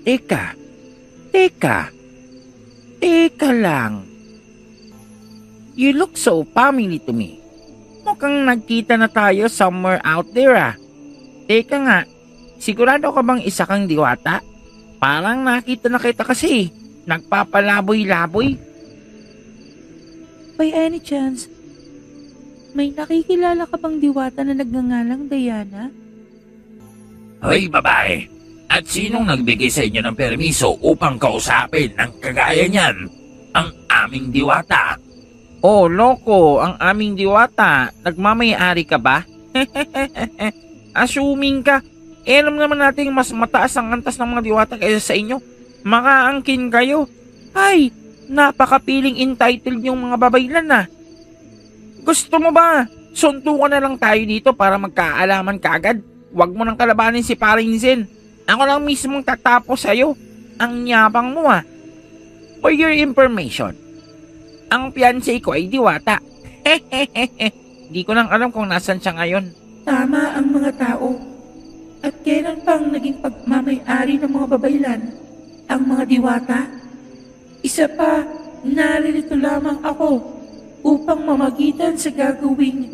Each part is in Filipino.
Teka, teka, teka lang. You look so family to me. Mukhang nagkita na tayo somewhere out there ah. Teka nga, sigurado ka bang isa kang diwata? Parang nakita na kita kasi, nagpapalaboy-laboy. By any chance, may nakikilala ka bang diwata na nagngangalang Diana? Hoy babae, at sinong nagbigay sa inyo ng permiso upang kausapin ng kagaya niyan ang aming diwata? Oh, loko, ang aming diwata. Nagmamayari ka ba? Assuming ka. Alam naman natin mas mataas ang antas ng mga diwata kaysa sa inyo. Makaangkin kayo. Ay, napakapiling entitled yung mga babaylan na. Gusto mo ba? Suntukan na lang tayo dito para magkaalaman kaagad. Huwag mo nang kalabanin si Paring Zen. Ako lang mismong tatapos sa'yo. Ang yabang mo ah. For your information, ang fiancé ko ay diwata. Di ko lang alam kung nasan siya ngayon. Tama ang mga tao. At kailan pang naging pagmamay-ari ng mga babaylan ang mga diwata? Isa pa, naririto lamang ako upang mamagitan sa gagawing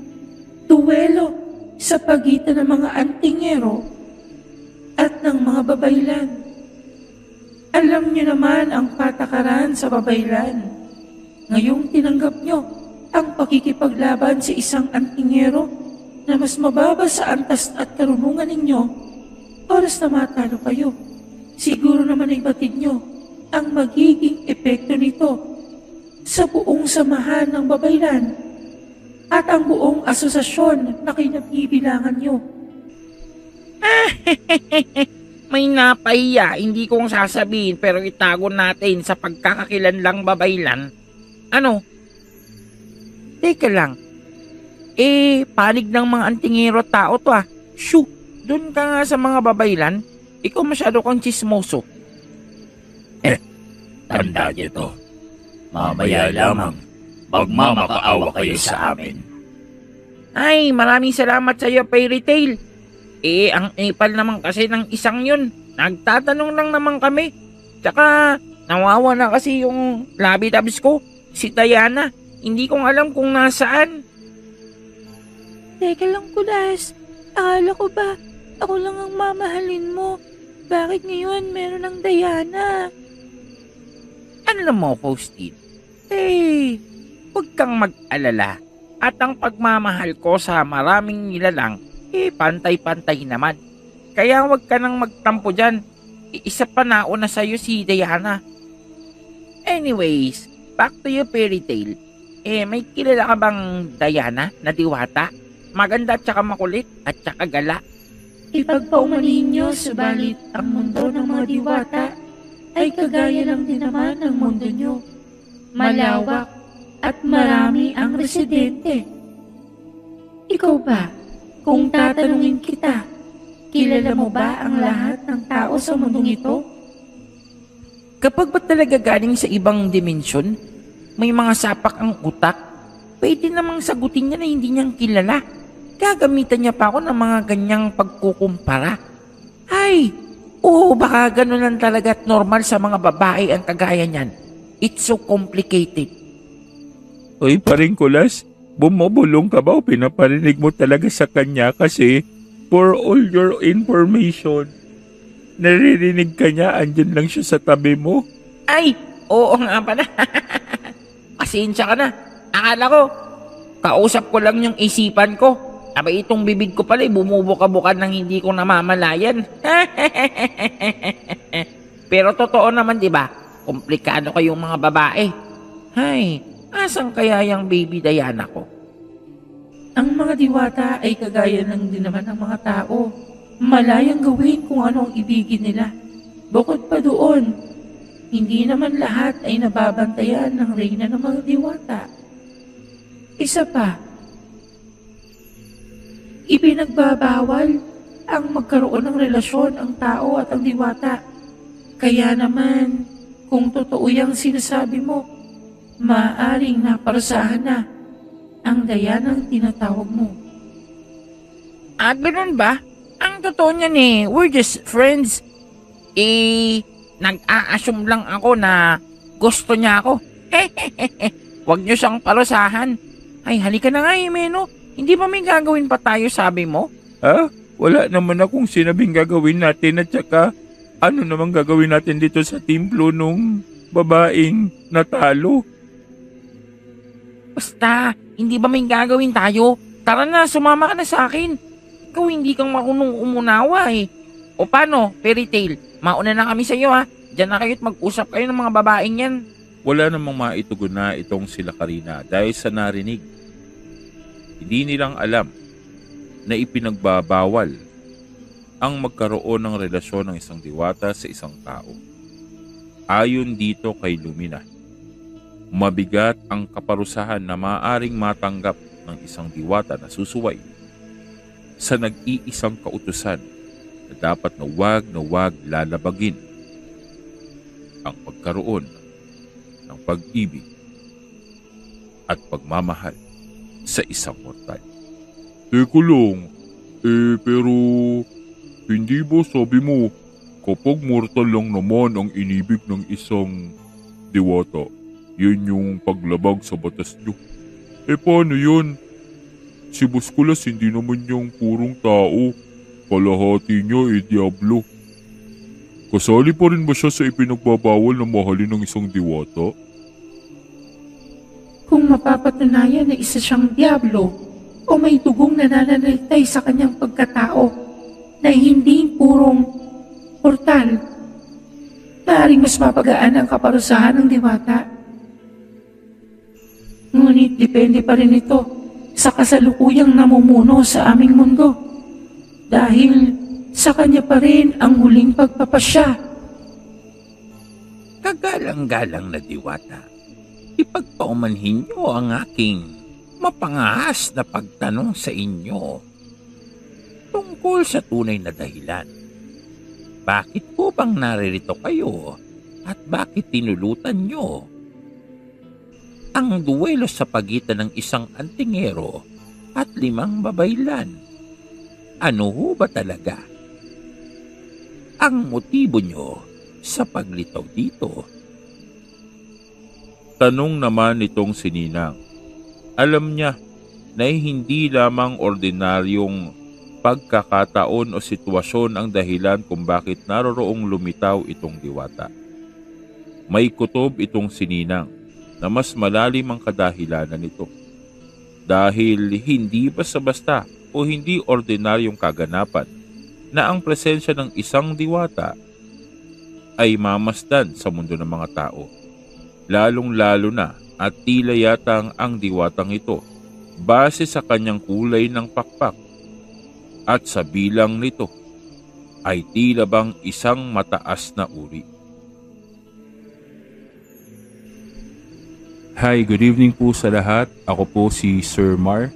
duwelo sa pagitan ng mga antingero at ng mga babaylan. Alam niyo naman ang patakaran sa babaylan. Ngayong tinanggap niyo ang pakikipaglaban sa isang antingero na mas mababa sa antas at karunungan ninyo, oras na matalo kayo. Siguro naman ay batid niyo ang magiging epekto nito sa buong samahan ng babaylan at ang buong asosasyon na kinabibilangan niyo. May napahiya, hindi kong sasabihin pero itago natin sa pagkakakilanlang babaylan. Ano? Teka lang. Panig ng mga antingero tao to ah. Shoo! Doon ka nga sa mga babaylan. Ikaw masyado kang chismoso. Tanda niyo to. Mamaya lamang, magmamakaawa kayo sa amin. Ay, maraming salamat sa iyo, Fairy Tail. Ang ipal naman kasi ng isang yun. Nagtatanong lang naman kami. Tsaka, nawawa na kasi yung labi-tabis ko. Si Diana, hindi kong alam kung nasaan. Teka lang, Kulas. Akala ko ba ako lang ang mamahalin mo? Bakit ngayon meron ng Diana? Alam mo, Postin, huwag kang mag-alala. At ang pagmamahal ko sa maraming nilalang, pantay-pantay naman. Kaya huwag ka nang magtampo dyan. Isa pa nauna sa'yo si Diana. Anyways, back to you, Fairy Tail. May kilala ka bang Diana na diwata? Maganda at saka makulit at saka gala. Ipagpaumanhin niyo, subalit ang mundo ng mga diwata ay kagaya lang din naman ng mundo niyo. Malawak at marami ang residente. Ikaw ba, kung tatanungin kita, kilala mo ba ang lahat ng tao sa mundong ito? Kapag ba talaga galing sa ibang dimensyon, may mga sapak ang utak, pwede namang sagutin niya na hindi niyang kilala. Gagamitan niya pa ako ng mga ganyang pagkukumpara. Ay, oo, baka ganun lang talaga at normal sa mga babae ang kagaya niyan. It's so complicated. Uy, paring Kulas, bumubulong ka ba o pinaparinig mo talaga sa kanya kasi for all your information, naririnig ka niya, andyan lang siya sa tabi mo. Ay, oo nga pala. Pasensya ka na. Akala ko, kausap ko lang yung isipan ko. Abay itong bibig ko pala bumubuka-buka ng hindi ko namamalayan. Pero totoo naman, di ba? Komplikado kayong mga babae. Hay, asan kaya yung baby Diana ko? Ang mga diwata ay kagaya lang din naman ng mga tao. Malayang gawin kung ano ang ibigin nila. Bukod pa doon, hindi naman lahat ay nababantayan ng reyna ng mga diwata. Isa pa, ipinagbabawal ang magkaroon ng relasyon ang tao at ang diwata. Kaya naman, kung totoo yung sinasabi mo, maaaring naparusahan na ang Dianang tinatawag mo. Ganun ba? Ang totoo niyan we're just friends. Nag-a-assume lang ako na gusto niya ako. Huwag niyo siyang palusahan. Ay, halika na nga, Jimeno. Hindi ba may gagawin pa tayo, sabi mo? Ha? Wala naman akong sinabing gagawin natin at saka ano naman gagawin natin dito sa templo nung babaeng natalo? Basta, hindi ba may gagawin tayo? Tara na, sumama ka na sa akin. Ikaw hindi kang marunong umunawa eh. O paano, fairy tale? Mauna na kami sa iyo ha. Diyan na kayo't mag-usap kayo ng mga babaeng yan. Wala namang maitugon na itong sila Karina dahil sa narinig. Hindi nilang alam na ipinagbabawal ang magkaroon ng relasyon ng isang diwata sa isang tao. Ayon dito kay Lumina, mabigat ang kaparusahan na maaaring matanggap ng isang diwata na susuway sa nag-iisang kautusan na dapat na wag lalabagin ang pagkaroon ng pag-ibig at pagmamahal sa isang mortal. Teka lang, pero hindi ba sabi mo kapag mortal lang naman ang inibig ng isang diwata, yun yung paglabag sa batas nyo? Paano yun? Si Buskulas hindi naman yung purong tao, kalahati niya diablo. Kasali pa rin ba siya sa ipinagbabawal na mahalin ng isang diwata? Kung mapapatunayan na isa siyang diablo o may dugong nananalitay sa kanyang pagkatao na hindi purong portal, maaaring mas mapagaan ang kaparusahan ng diwata. Ngunit depende pa rin ito sa kasalukuyang namumuno sa aming mundo dahil sa kanya pa rin ang huling pagpapasya. Kagalang-galang na diwata, ipagpaumanhin niyo ang aking mapangahas na pagtanong sa inyo tungkol sa tunay na dahilan. Bakit po bang naririto kayo at bakit tinulutan niyo ang duwelo sa pagitan ng isang antingero at 5 babaylan? Ano ho ba talaga ang motibo niyo sa paglitaw dito? Tanong naman nitong si Ninang. Alam niya na hindi lamang ordinaryong pagkakataon o sitwasyon ang dahilan kung bakit naroroong lumitaw itong diwata. May kutob itong si Ninang na mas malalim ang kadahilanan nito. Dahil hindi basta-basta o hindi ordinaryong kaganapan na ang presensya ng isang diwata ay mamasdan sa mundo ng mga tao. Lalong-lalo na at tila yatang ang diwatang ito base sa kanyang kulay ng pakpak at sa bilang nito ay tila bang isang mataas na uri. Hi, good evening po sa lahat. Ako po si Sir Mar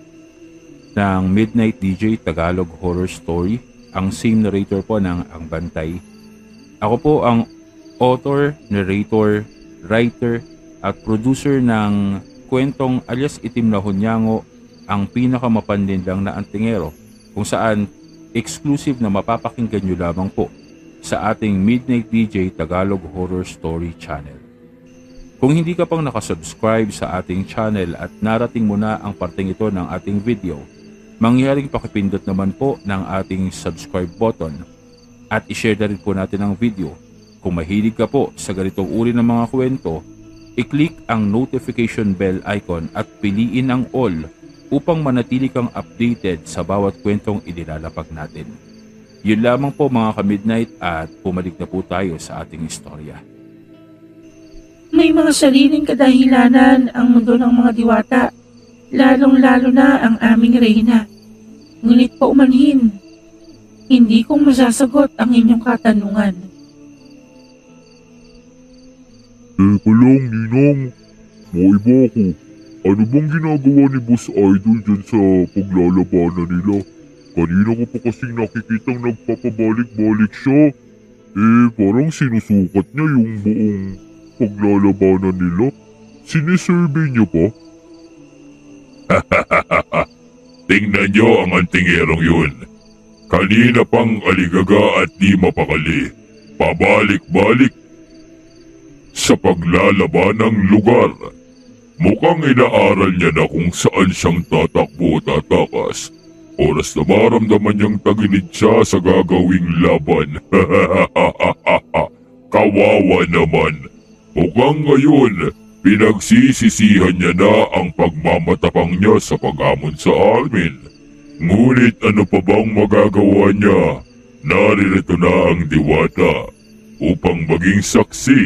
ng Midnight DJ Tagalog Horror Story, ang same narrator po ng Ang Bantay. Ako po ang author, narrator, writer at producer ng kwentong alias Itim na Hunyango, ang pinakamapandindang na antingero, kung saan exclusive na mapapakinggan nyo lamang po sa ating Midnight DJ Tagalog Horror Story channel. Kung hindi ka pang nakasubscribe sa ating channel at narating mo na ang parteng ito ng ating video, mangyaring pakipindot naman po ng ating subscribe button at ishare na rin po natin ang video. Kung mahilig ka po sa ganitong uri ng mga kwento, i-click ang notification bell icon at piliin ang all upang manatili kang updated sa bawat kwentong inilalapag natin. Yun lamang po mga ka-midnight at pumalik na po tayo sa ating istorya. May mga sariling kadahilanan ang mundo ng mga diwata, lalong-lalo na ang aming reyna. Ngunit paumanhin, hindi kong masasagot ang inyong katanungan. Teka lang, Ninang. Maiba ako. Ano bang ginagawa ni Boss Idol dyan sa paglalabanan nila? Kanina ko pa kasing nakikitang nagpapabalik-balik siya. Parang sinusukat niya yung buong paglalabanan nila. Sinisurvey niyo pa? Tingnan niyo ang antingerong yun. Kanina pang aligaga at di mapakali. Pabalik-balik sa paglalaban ng lugar. Mukhang inaaral niya na kung saan siyang tatakbo o tatakas. Oras na maramdaman niyang tagilid siya sa gagawing laban. Kawawa naman. Mukhang ngayon, pinagsisisihan niya na ang pagmamatapang niya sa pag-amon sa amin. Ngunit ano pa bang magagawa niya? Naririto na ang diwata upang maging saksi.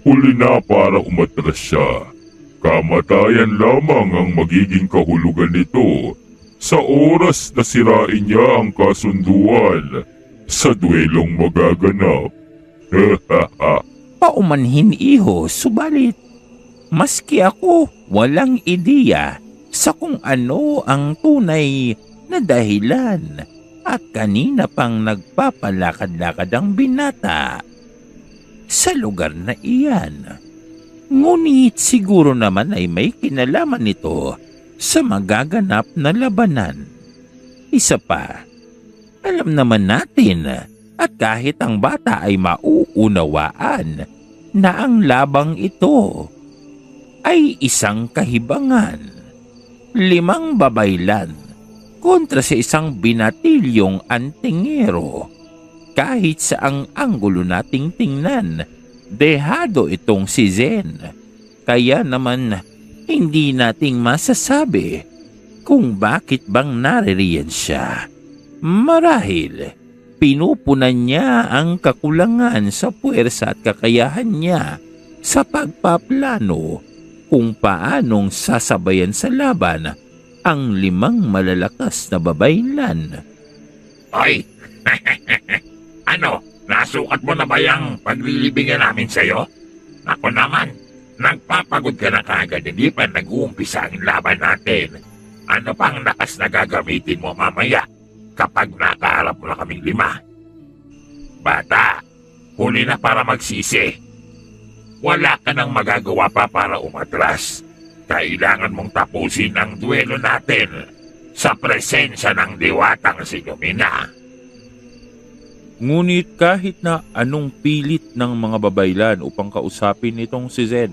Huli na para umatras siya. Kamatayan lamang ang magiging kahulugan nito sa oras na sirain niya ang kasunduan sa duelong magaganap. Paumanhin iho, subalit maski ako walang ideya sa kung ano ang tunay na dahilan at kanina pang nagpapalakad-lakad ang binata sa lugar na iyan. Ngunit siguro naman ay may kinalaman nito sa magaganap na labanan. Isa pa, alam naman natin at kahit ang bata ay mauunawaan na ang labang ito ay isang kahibangan. 5 babaylan kontra sa isang binatilyong antingero. Kahit sa ang anggulo nating tingnan, dehado itong si Zen. Kaya naman hindi nating masasabi kung bakit bang naririyan siya. Marahil pinupunan niya ang kakulangan sa puwersa at kakayahan niya sa pagpaplano kung paanong sasabayan sa laban ang 5 malalakas na babaylan. Ay, ano? Nasukat mo na ba yung paglilibingan namin sa'yo? Ako naman, nagpapagod ka na kagad, hindi pa nag-uumpisa ang laban natin. Ano pang lakas na gagamitin mo mamaya kapag nakaharap mo na kaming 5? Bata, huli na para magsisi. Wala ka nang magagawa pa para umatras. Kailangan mong tapusin ang duelo natin sa presensya ng diwatang si Lumina. Ngunit kahit na anong pilit ng mga babaylan upang kausapin itong si Zen,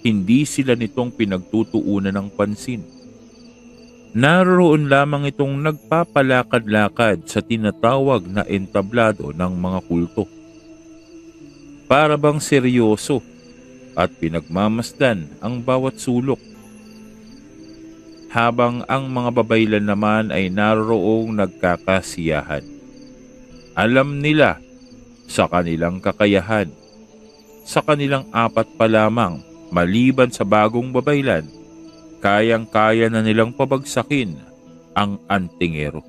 hindi sila nitong pinagtutuunan ng pansin. Naroon lamang itong nagpapalakad-lakad sa tinatawag na entablado ng mga kulto. Para bang seryoso at pinagmamasdan ang bawat sulok. Habang ang mga babaylan naman ay naroong nagkakasiyahan. Alam nila sa kanilang kakayahan, sa kanilang 4 pa lamang maliban sa bagong babaylan, kayang-kaya na nilang pabagsakin ang antingero.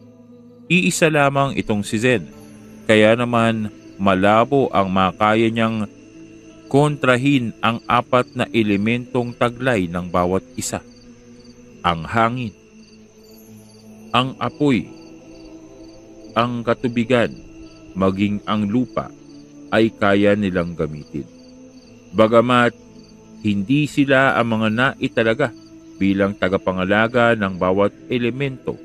Iisa lamang itong si Zen, kaya naman malabo ang makaya niyang kontrahin ang 4 na elementong taglay ng bawat isa. Ang hangin, ang apoy, ang katubigan, maging ang lupa ay kaya nilang gamitin. Bagamat hindi sila ang mga naitalaga bilang tagapangalaga ng bawat elemento,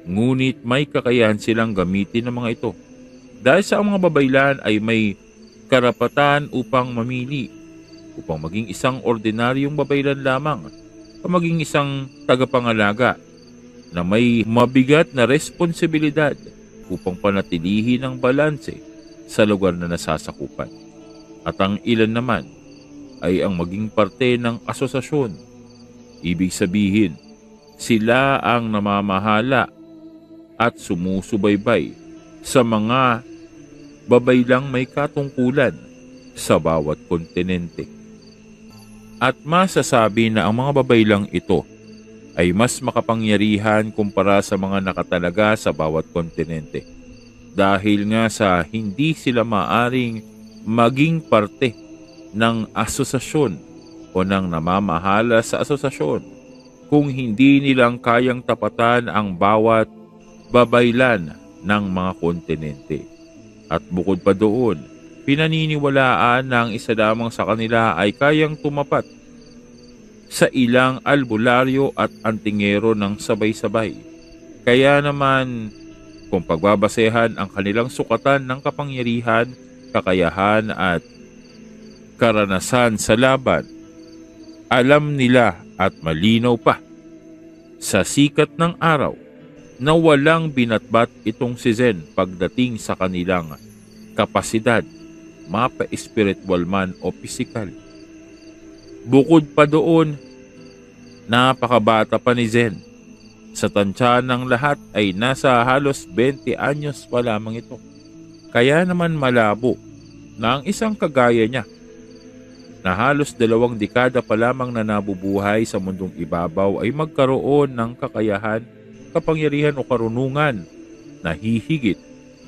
ngunit may kakayahan silang gamitin ng mga ito. Dahil sa mga babaylan ay may karapatan upang mamili, upang maging isang ordinaryong babaylan lamang o maging isang tagapangalaga na may mabigat na responsibilidad upang panatilihin ang balanse sa lugar na nasasakupan. At ang ilan naman ay ang maging parte ng asosasyon. Ibig sabihin, sila ang namamahala at sumusubaybay sa mga babaylang may katungkulan sa bawat kontinente. At masasabi na ang mga babaylang ito ay mas makapangyarihan kumpara sa mga nakatalaga sa bawat kontinente. Dahil nga sa hindi sila maaring maging parte ng asosasyon o ng namamahala sa asosasyon kung hindi nilang kayang tapatan ang bawat babaylan ng mga kontinente. At bukod pa doon, pinaniniwalaan na ang isa lamang sa kanila ay kayang tumapat sa ilang albularyo at antingero ng sabay-sabay. Kaya naman, kung pagbabasehan ang kanilang sukatan ng kapangyarihan, kakayahan at karanasan sa laban, alam nila at malinaw pa sa sikat ng araw na walang binatbat itong si Zen pagdating sa kanilang kapasidad, mapa-spiritual man o pisikal. Bukod pa doon, napakabata pa ni Zen. Sa tansya ng lahat ay nasa halos 20 anyos pa lamang ito. Kaya naman malabo na ang isang kagaya niya na halos 2 dekada pa lamang na nabubuhay sa mundong ibabaw ay magkaroon ng kakayahan, kapangyarihan o karunungan na hihigit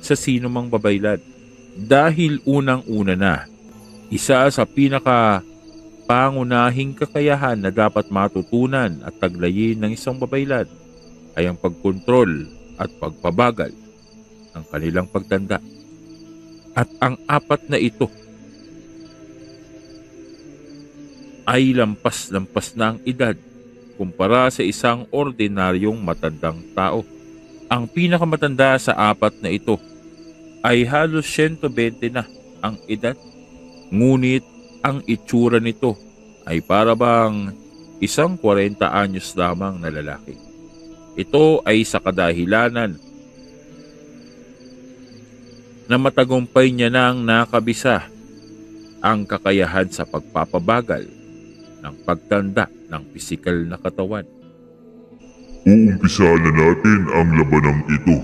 sa sinumang babaylad. Dahil unang-una na, isa sa pangunahing kakayahan na dapat matutunan at taglayin ng isang babaylad ay ang pagkontrol at pagpabagal ng kanilang pagtanda. At ang 4 na ito ay lampas-lampas na ang edad kumpara sa isang ordinaryong matandang tao. Ang pinakamatanda sa 4 na ito ay halos 120 na ang edad. Ngunit ang itsura nito ay para bang isang 40 anyos lamang na lalaki. Ito ay sa kadahilanan na matagumpay niya nang nakabisa ang kakayahan sa pagpapabagal ng pagtanda ng pisikal na katawan. Uumpisa na natin ang labanang ito.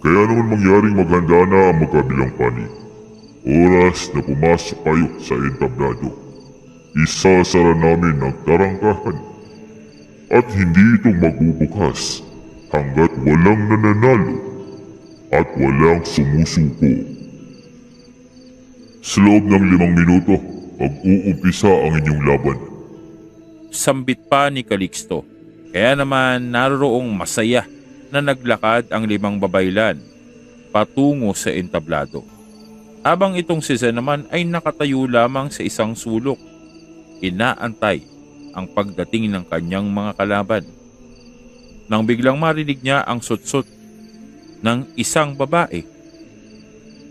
Kaya naman mangyaring maghanda na ang magkabilang panig. Oras na pumasok kayo sa entablado. Isasara namin ang tarangkahan. At hindi ito magbubukas hanggat walang nananalo at walang sumusuko. Sa loob ng 5 minuto, mag-uumpisa ang inyong laban. Sambit pa ni Calixto. Kaya naman naroroong masaya na naglakad ang 5 babaylan patungo sa entablado. Habang itong si Zen naman ay nakatayo lamang sa isang sulok. Inaantay ang pagdating ng kanyang mga kalaban. Nang biglang marinig niya ang sutsot ng isang babae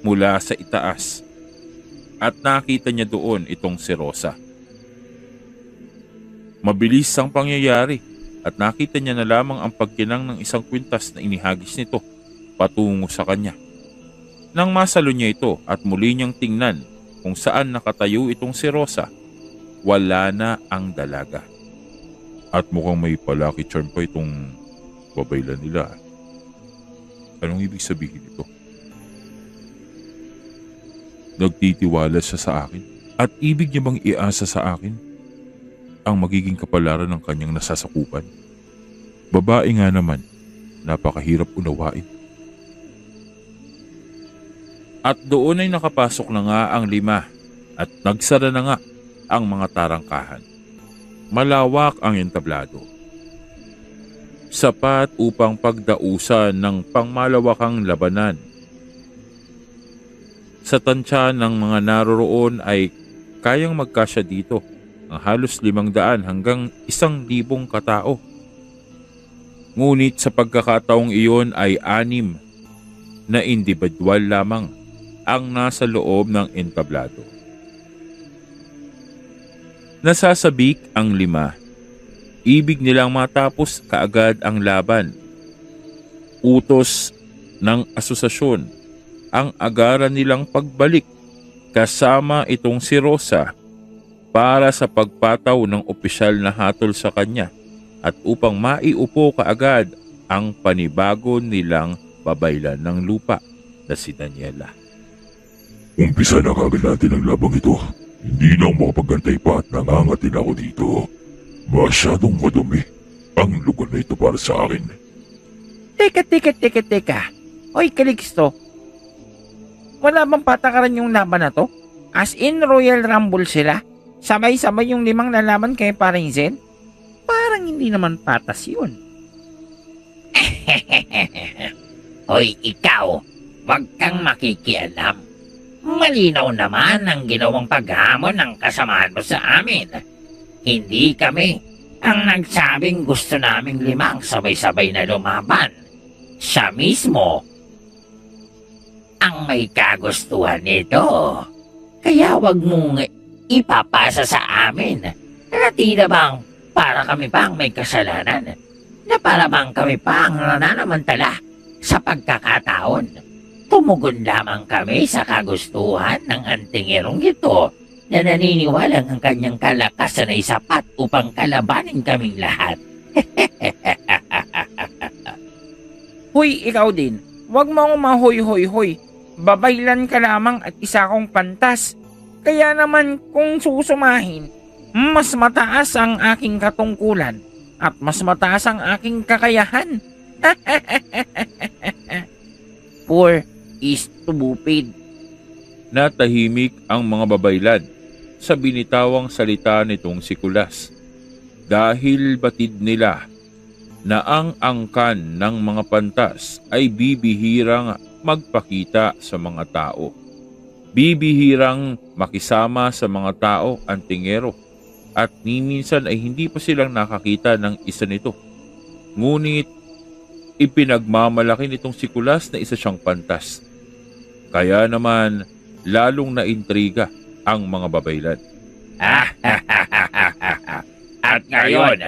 mula sa itaas at nakita niya doon itong si Rosa. Mabilis ang pangyayari at nakita niya na lamang ang pagkinang ng isang kwintas na inihagis nito patungo sa kanya. Nang masalo niya ito at muli niyang tingnan kung saan nakatayo itong si Rosa, wala na ang dalaga. At mukhang may palaki charm pa itong babaylan nila. Anong ibig sabihin ito? Nagtitiwala siya sa akin at ibig niya bang iasa sa akin ang magiging kapalaran ng kanyang nasasakupan? Babae nga naman, napakahirap unawain. At doon ay nakapasok na nga ang 5 at nagsara na nga ang mga tarangkahan. Malawak ang entablado. Sapat upang pagdausan ng pangmalawakang labanan. Sa tansya ng mga naroroon ay kayang magkasya dito ang halos 500 hanggang 1,000 katao. Ngunit sa pagkakataong iyon ay 6 na individual lamang ang nasa loob ng entablado. Nasasabik ang 5. Ibig nilang matapos kaagad ang laban. Utos ng asosasyon ang agaran nilang pagbalik kasama itong si Rosa para sa pagpataw ng opisyal na hatol sa kanya at upang maiupo kaagad ang panibago nilang babaylan ng lupa na si Daniela. Umpisa na kagad natin ang labang ito. Hindi na makapagantay pa at nangangatin ako dito. Masyadong madumi ang lugar na ito para sa akin. Teka. Hoy, Calixto. Wala bang patakaran yung laban na to? As in Royal Rumble sila? Sabay-sabay yung 5 lalaban kay paring Zen? Parang hindi naman patas yun. Hoy, ikaw, wag kang makikialam. Malinaw naman ang ginawang paghamon ng kasamahan mo sa amin. Hindi kami ang nagsabing gusto naming 5 sabay-sabay na lumaban. Siya mismo ang may kagustuhan nito. Kaya wag mong ipapasa sa amin na tila bang para kami pang may kasalanan, na para bang kami pang nananamantala sa pagkakataon. Tumugon lamang kami sa kagustuhan ng antingerong ito na naniniwalang ang kanyang kalakasan ay sapat upang kalabanin kaming lahat. Hoy, ikaw din. Huwag mo akong mahoy-hoy-hoy. Babaylan ka lamang at isa kong pantas. Kaya naman kung susumahin, mas mataas ang aking katungkulan at mas mataas ang aking kakayahan. Poor is stupid. Natahimik ang mga babaylan sa binitawang salita nitong si Kulas. Dahil batid nila na ang angkan ng mga pantas ay bibihirang magpakita sa mga tao. Bibihirang makisama sa mga tao ang tingero at minsan ay hindi pa silang nakakita ng isa nito. Ngunit ipinagmamalaki nitong si Kulas na isa siyang pantas. Kaya naman lalong naintriga ang mga babaylan. At ngayon,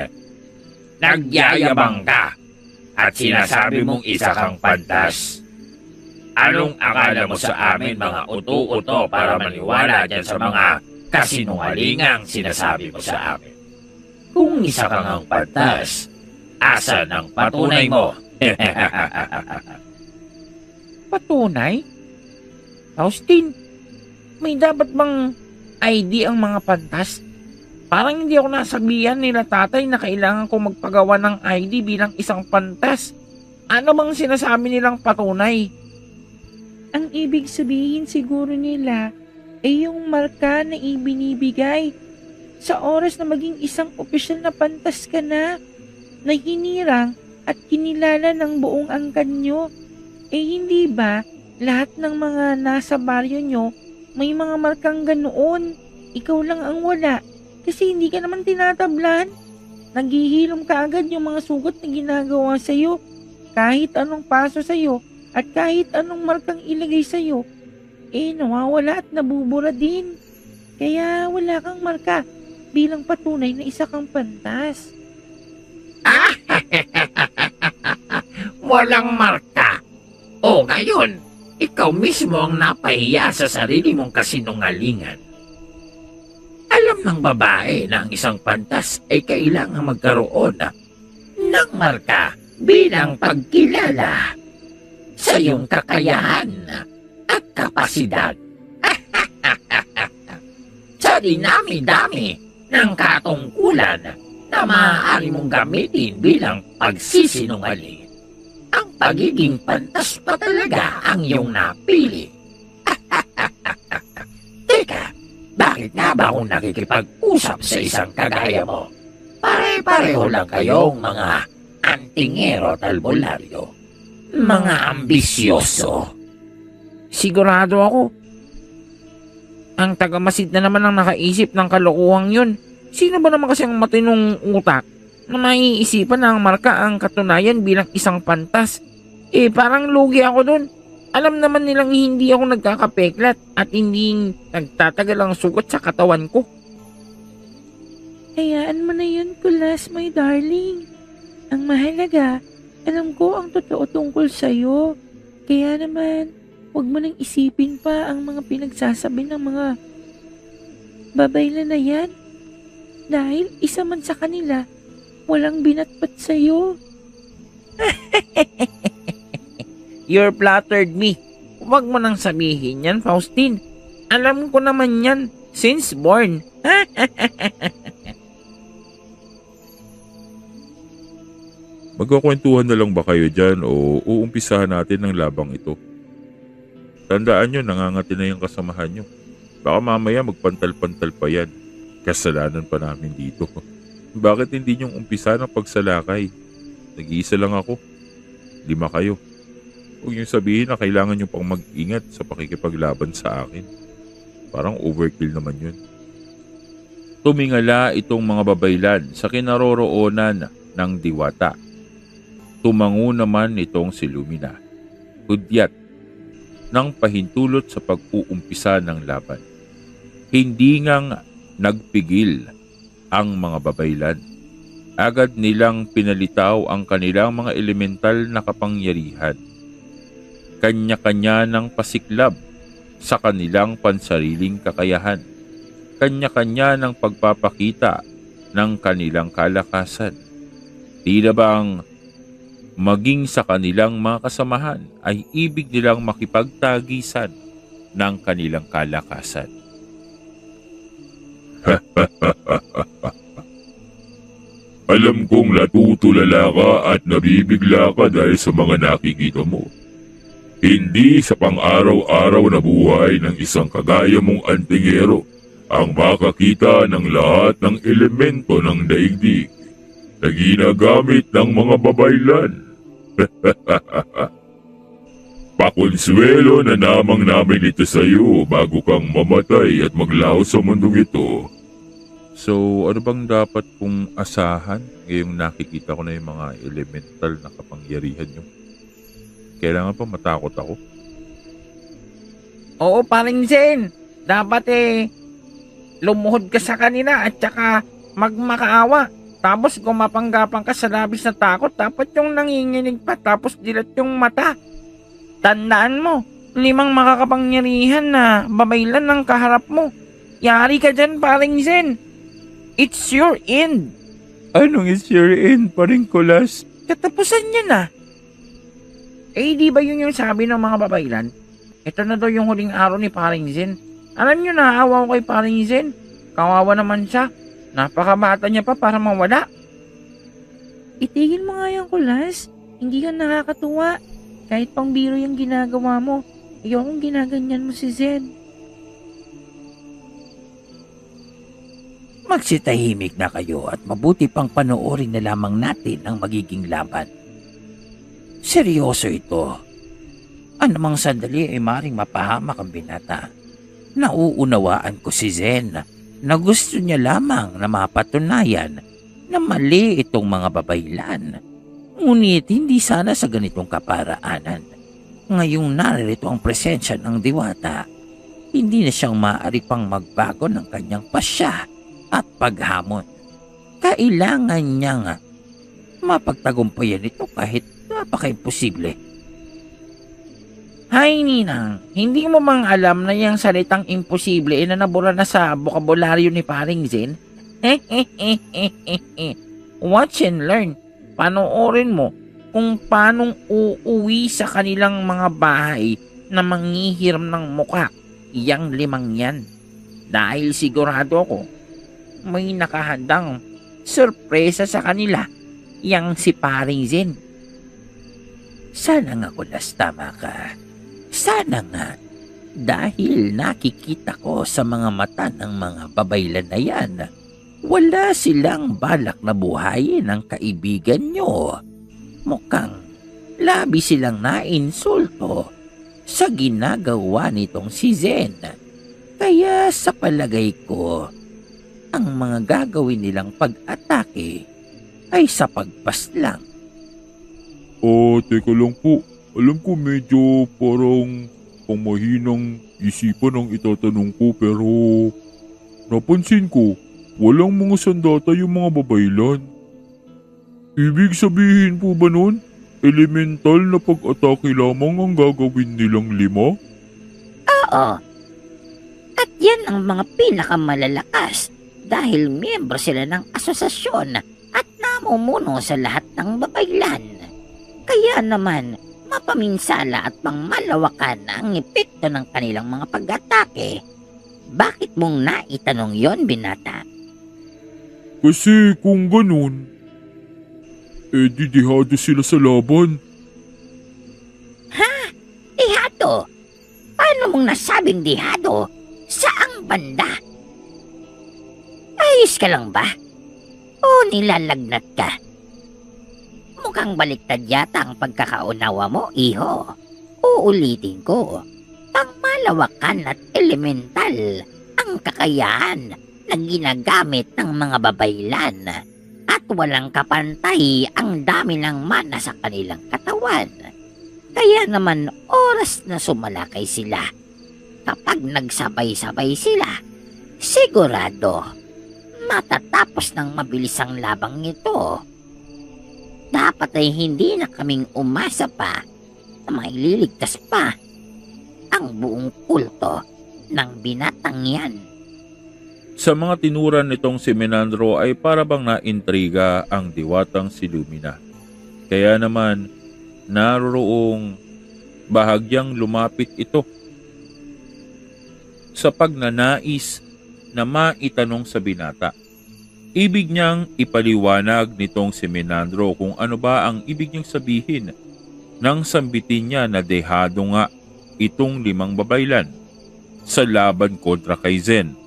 nagyayabang ka at sinasabi mong isa kang pantas. Anong akala mo sa amin mga uto-uto para maniwala dyan sa mga kasinungalingang sinasabi mo sa amin? Kung isa kang ang pantas, asan ang patunay mo? Patunay? Faustin, may dapat bang ID ang mga pantas? Parang hindi ako nasabihan nila tatay na kailangan ko magpagawa ng ID bilang isang pantas. Ano bang sinasabi nilang patunay? Ang ibig sabihin siguro nila ay yung marka na ibinibigay sa oras na maging isang opisyal na pantas ka na hinirang at kinilala ng buong angkan nyo. Hindi ba lahat ng mga nasa baryo nyo may mga markang ganoon? Ikaw lang ang wala kasi hindi ka naman tinatablan. Naghihilom ka agad yung mga sugat na ginagawa sa'yo. Kahit anong paso sa'yo at kahit anong markang ilagay sa'yo, nawawala at nabubura din. Kaya wala kang marka bilang patunay na isa kang pantas. Walang marka. O ngayon, ikaw mismo ang napahiya sa sarili mong kasinungalingan. Alam ng babae na ang isang pantas ay kailangang magkaroon ng marka bilang pagkilala sa iyong kakayahan at kapasidad. Sa dinami-dami ng katungkulan na maaari mong gamitin bilang pagsisinungaling, ang pagiging pantas pa talaga ang iyong napili. Teka, bakit nga ba kung nakikipag-usap sa isang kagaya mo? Pare-pareho lang kayong mga antingero at albularyo. Mga ambisyoso. Sigurado ako. Ang tagamasid na naman ang nakaisip ng kalokohang yun. Sino ba naman kasi ang matinong utak na maiisipan na ang marka ang katunayan bilang isang pantas? Parang lugi ako dun. Alam naman nilang hindi ako nagkakapeklat at hindi nagtatagal ang sugat sa katawan ko. Hayaan mo na yun, Kulas, my darling. Ang mahalaga, alam ko ang totoo tungkol sa'yo. Kaya naman, huwag mo nang isipin pa ang mga pinagsasabi ng mga babaylan na yan. Dahil isa man sa kanila, walang binatpat sa'yo. You're flattered me. Huwag mo nang sabihin yan, Faustin. Alam ko naman yan since born. Magkakwentuhan na lang ba kayo dyan o uumpisahan natin ang labang ito? Tandaan nyo, nangangati na yung kasamahan nyo. Baka mamaya magpantal-pantal pa yan. Kasalanan pa namin dito. Bakit hindi nyo umpisa ng pagsalakay? Nag-iisa lang ako. 5 kayo. Huwag nyo sabihin na kailangan nyo pang mag-ingat sa pakikipaglaban sa akin. Parang overkill naman yun. Tumingala itong mga babaylan sa kinaroroonan ng diwata. Tumango naman itong si Lumina. Hudyat ng pahintulot sa pag-uumpisa ng laban. Hindi ngang Nagpigil ang mga babaylan. Agad nilang pinalitaw ang kanilang mga elemental na kapangyarihan. Kanya-kanya ng pasiklab sa kanilang pansariling kakayahan. Kanya-kanya ng pagpapakita ng kanilang kalakasan. Tila bang maging sa kanilang mga kasamahan ay ibig nilang makipagtagisan ng kanilang kalakasan. Alam kong natutulala ka at nabibigla ka dahil sa mga nakikita mo. Hindi sa pang-araw-araw na buhay ng isang kagaya mong antingero ang makakita ng lahat ng elemento ng daigdig na ginagamit ng mga babaylan. Pakonsuelo na namang namin ito sa iyo bago kang mamatay at maglaho sa mundong ito. So, ano bang dapat kong asahan ngayong nakikita ko na yung mga elemental na kapangyarihan nyo? Kailangan pa matakot ako? Oo, paring Zen. Dapat lumuhod ka sa kanila at saka magmakaawa. Tapos gumapanggapang ka sa labis na takot. Dapat yung nanginginig pa tapos dilat yung mata. Tandaan mo, 5 makakapangyarihan na babaylan ng kaharap mo. Yari ka dyan, paring Zen. It's your end. Anong is your end, paring Kulas? Katapusan niya na. Di ba yun yung sabi ng mga babaylan? Ito na daw yung huling araw ni paring Zen. Alam nyo, naawa ko kay paring Zen. Kawawa naman siya. Napakabata niya pa para mawala. Itigil mo nga yung Kulas. Hindi ka nakakatuwa. Kahit pang biro yung ginagawa mo, ayokong ginaganyan mo si Zen. Magsitahimik na kayo at mabuti pang panoorin na lamang natin ang magiging laban. Seryoso ito. Anumang sandali ay maring mapahamak ang binata. Nauunawaan ko si Zen na gusto niya lamang na mapatunayan na mali itong mga babaylan. Ngunit hindi sana sa ganitong kaparaanan. Ngayong naririto ang presensya ng diwata, hindi na siyang maaari pang magbago ng kanyang pasya at paghamon. Kailangan niyang mapagtagumpayan ito kahit napaka-imposible. Hay Ninang, hindi mo mang alam na yung salitang imposible na nabura na sa bokabularyo ni paring Zen? Watch and learn. Panoorin mo kung paanong uuwi sa kanilang mga bahay na manghihiram ng muka iyang 5 yan. Dahil sigurado ko, may nakahandang sorpresa sa kanila yang si paring Zen. Sana nga Kulas, tama ka. Sana nga. Dahil nakikita ko sa mga mata ng mga babaylan na yan, wala silang balak na buhayin ang kaibigan nyo. Mukhang labi silang nainsulto sa ginagawa nitong si Zen. Kaya sa palagay ko, ang mga gagawin nilang pag-atake ay sa pagpaslang. Teka lang po. Alam ko medyo parang pangmahinang isipan ang itatanong ko pero napansin ko walang mga sandata yung mga babaylan. Ibig sabihin po ba nun, elemental na pag-atake lamang ang gagawin nilang 5? Oo. At yan ang mga pinakamalalakas dahil miyembro sila ng asosasyon at namumuno sa lahat ng babaylan. Kaya naman, mapaminsala at pangmalawakan ang epekto ng kanilang mga pag-atake. Bakit mong naitanong yon, binata? Kasi kung ganun, didihado sila sa laban. Dihado? Paano mong nasabing dihado? Saang banda? Ayos ka lang ba? O nilalagnat ka? Mukhang baliktad yata ang pagkakaunawa mo, iho. Uulitin ko, pangmalawakan at elemental ang kakayahan na ginagamit ng mga babaylan at walang kapantay ang dami ng mana sa kanilang katawan. Kaya naman oras na sumalakay sila. Kapag nagsabay-sabay sila, Sigurado, matatapos ng mabilis ang labang ito. Dapat ay hindi na kaming umasa pa na maililigtas pa ang buong kulto ng binatang yan. Sa mga tinuran nitong si Menandro ay para bang naintriga ang diwatang si Lumina. Kaya naman, naroroong bahagyang lumapit ito sa pagnanais na maitanong sa binata. Ibig niyang ipaliwanag nitong si Menandro kung ano ba ang ibig niyang sabihin nang sambitin niya na dehado nga itong 5 babaylan sa laban kontra kay Zen.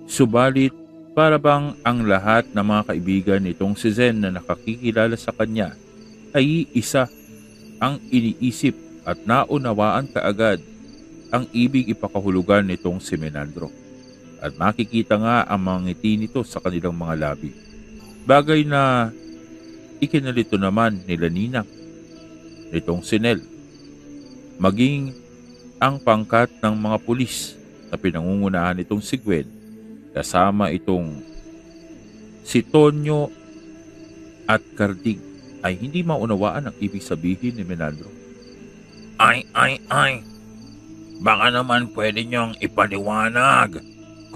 Subalit, para bang ang lahat ng mga kaibigan nitong si Zen na nakakikilala sa kanya ay isa ang iniisip at naunawaan kaagad ang ibig ipakahulugan nitong si Menandro. At makikita nga ang mga ngiti nito sa kanilang mga labi. Bagay na ikinalito naman nila Ninang, nitong si Nel, maging ang pangkat ng mga pulis na pinangungunahan nitong si Gwen, kasama itong si Tonyo at Kardig ay hindi maunawaan ang ibig sabihin ni Menandro. Ay. Baka naman pwede niyong ipaliwanag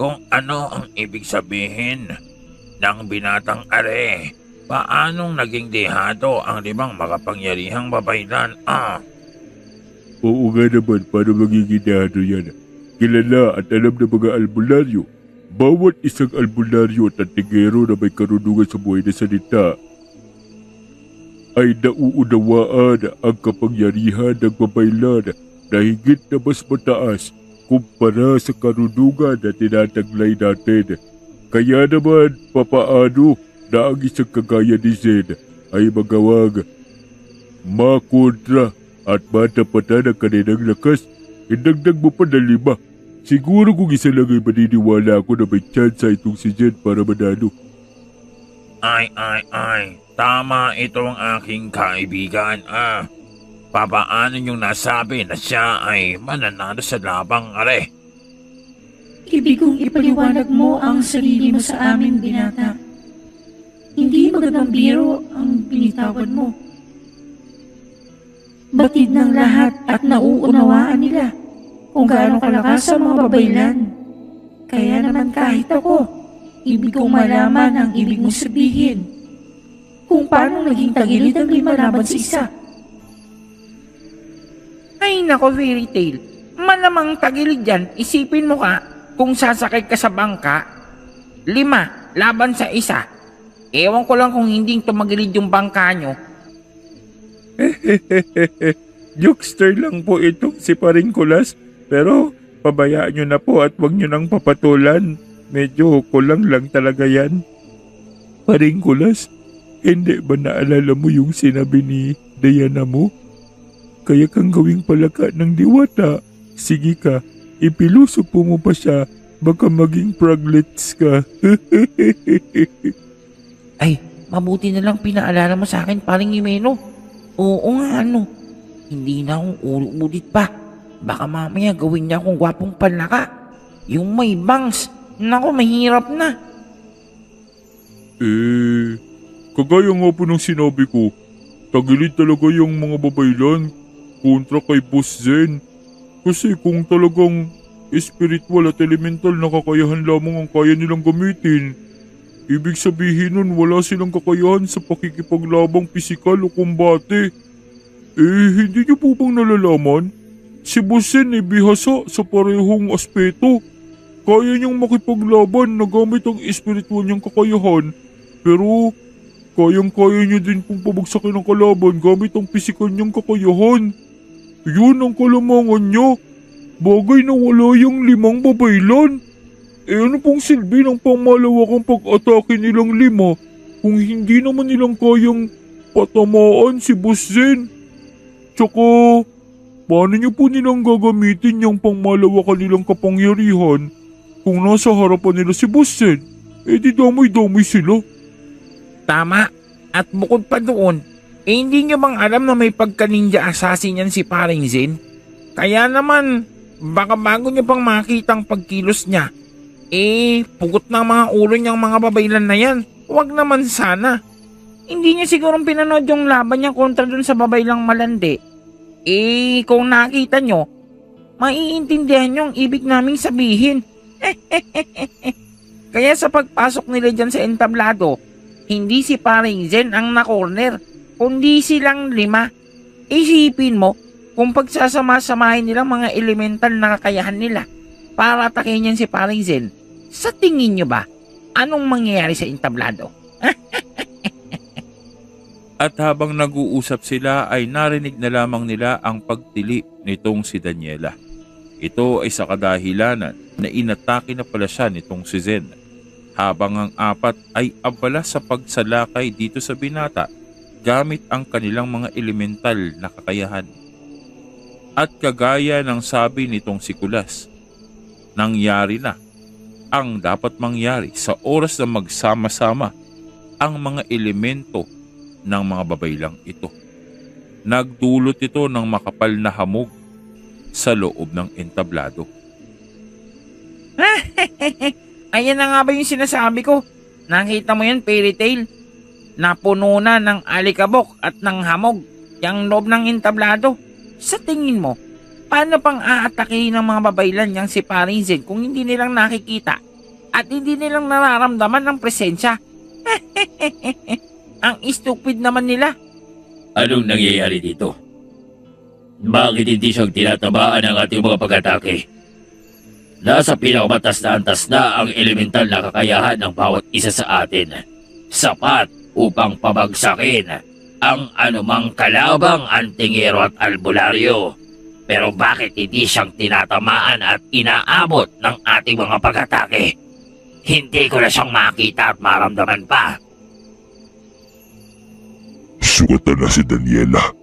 kung ano ang ibig sabihin ng binatang are. Paanong naging dehado ang 5 makapangyarihang babaylan? Oo nga naman, paano magiging dehado yan? Kilala at alam ng mga albularyo. Bawat isang albularyo at antigero na may karunungan sa buhay na salita ay nauunawaan ang kapangyarihan ng babaylan na higit na mas mataas kumpara sa karunungan na tinataglay natin. Kaya naman, papaano na ang isang kagaya ni Zen ay magawag makontra at matapatan ang kanilang lakas? Indagdag mo pa na 5. Siguro kung isa lang ay maniniwala ako na may tsansa itong si Zen para manalo. Ay. Tama itong aking kaibigan. Papaano niyong nasabi na siya ay mananalo sa labang are? Ibig kong ipaliwanag mo ang sarili mo sa amin, binata. Hindi magandang biro ang binitawan mo. Batid ng lahat at nauunawaan nila kung gaano kalakas ang mga babaylan. Kaya naman kahit ako, ibig kong malaman ang ibig mong sabihin. Kung paano naging tagilid ang 5 laban sa isa. Ay nako, fairy tale. Malamang tagilid yan. Isipin mo ka, kung sasakay ka sa bangka, 5 laban sa isa. Ewan ko lang kung hindi tumagilid yung bangka nyo. Jokester lang po itong si Paring Kulas, pero pabayaan nyo na po at wag nyo nang papatulan. Medyo kulang lang talaga yan. Paring Kulas, hindi ba naalala mo yung sinabi ni Diana mo? Kaya kang gawing palaka ng diwata. Sige ka, ipiluso po mo pa siya, baka maging praglets ka. Ay, mabuti na lang pinaalala mo sa akin, paring Jimeno. Oo nga, hindi na akong ulit pa. Baka mamaya gawin niya akong gwapong panlaka. Yung may bangs. Naku, mahirap na. Kagaya nga po ng sinabi ko, tagilid talaga yung mga babaylan kontra kay Boss Zen. Kasi kung talagang spiritual at elemental na kakayahan lamang ang kaya nilang gamitin, ibig sabihin nun wala silang kakayahan sa pakikipaglabang pisikal o kumbate. Hindi niyo po bang nalalaman? Si Boss Zen ay bihasa sa parehong aspeto. Kaya niyang makipaglaban na gamit ang espiritual niyang kakayahan, pero kayang-kaya niya din pong pabagsakin ang kalaban gamit ang pisikal niyang kakayahan. Yun ang kalamangan niya. Bagay na wala yung 5 babaylan. Ano pong silbi ng pangmalawakang pag-atake nilang 5 kung hindi naman nilang kayang patamaan si Boss Zen? Tsaka, paano niyo po nilang gagamitin yung pangmalawakan nilang kapangyarihan kung nasa harapan nila si Boss Zen? Di damay-damay sila. Tama. At bukod pa doon, hindi nyo bang alam na may pagka-ninja assassin yan si paring Zen? Kaya naman, Baka bago niyo pang makita ang pagkilos niya, pugot ng mga ulo niyang mga babaylan na yan. Huwag naman sana. Hindi niya sigurong pinanood yung laban niya kontra dun sa babaylang malandi. Kung nakita niyo, maiintindihan niyo ang ibig naming sabihin. Kaya sa pagpasok nila dyan sa entablado, hindi si paring Zen ang na-corner, kundi silang 5. Isipin mo, kung pagsasama-samahin nilang mga elemental na kakayahan nila para atakin niyan si paring Zen, sa tingin niyo ba, anong mangyayari sa entablado? At habang nag-uusap sila ay narinig na lamang nila ang pagtili nitong si Daniela. Ito ay sa kadahilanan na inatake na pala siya nitong si Zen, habang ang 4 ay abala sa pagsalakay dito sa binata gamit ang kanilang mga elemental na kakayahan. At kagaya ng sabi nitong si Kulas, nangyari na ang dapat mangyari sa oras na magsama-sama ang mga elemento ng mga babaylang ito. Nagdulot ito ng makapal na hamog sa loob ng entablado. Ayan na nga ba yung sinasabi ko? Nakita mo yan, fairy tale? Napuno na ng alikabok at ng hamog yung loob ng entablado. Sa tingin mo, paano pang aatakihin ng mga babaylan yang si paring Zen kung hindi nilang nakikita at hindi nilang nararamdaman ng presensya? Ang stupid naman nila. Anong nangyayari dito? Bakit hindi siyang tinatamaan ng ating mga pag-atake? Nasa pinakamatas na antas na ang elemental na kakayahan ng bawat isa sa atin. Sapat upang pabagsakin ang anumang kalabang antingero at albularyo. Pero bakit hindi siyang tinatamaan at inaabot ng ating mga pag-atake? Hindi ko na siyang makita at maramdaman pa. Sugatan na si Daniela.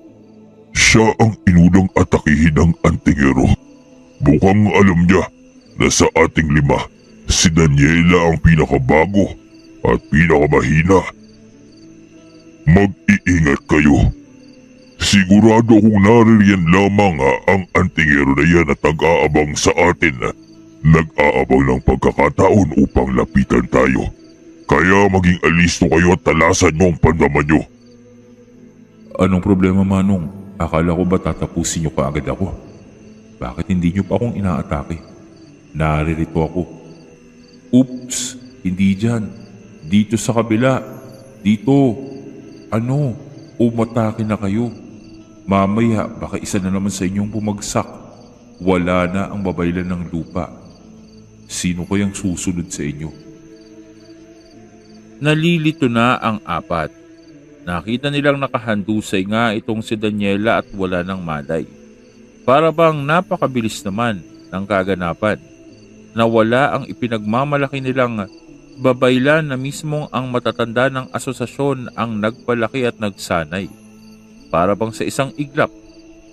Siya ang inunang atakihin ng antingero. Mukhang alam niya na sa ating 5, si Daniela ang pinakabago at pinakamahina. Mag-iingat kayo. Sigurado akong naririyan lamang ang antingero na yan at nag-aabang sa atin. Nag-aabang ng pagkakataon upang lapitan tayo. Kaya maging alisto kayo at talasan niyo ang pandaman niyo. Anong problema, Manong? Akala ko ba tatapusin niyo kaagad ako? Bakit hindi niyo pa akong inaatake? Naririto ako. Oops! Hindi dyan. Dito sa kabila. Dito. Umatake na kayo. Mamaya baka isa na naman sa inyong bumagsak. Wala na ang babaylan ng lupa. Sino kayang susunod sa inyo? Nalilito na ang 4. Nakita nilang nakahandusay nga itong si Daniela at wala nang malay. Para bang napakabilis naman ng kaganapan na wala ang ipinagmamalaki nilang babaylan na mismong ang matatanda ng asosasyon ang nagpalaki at nagsanay. Para bang sa isang iglap,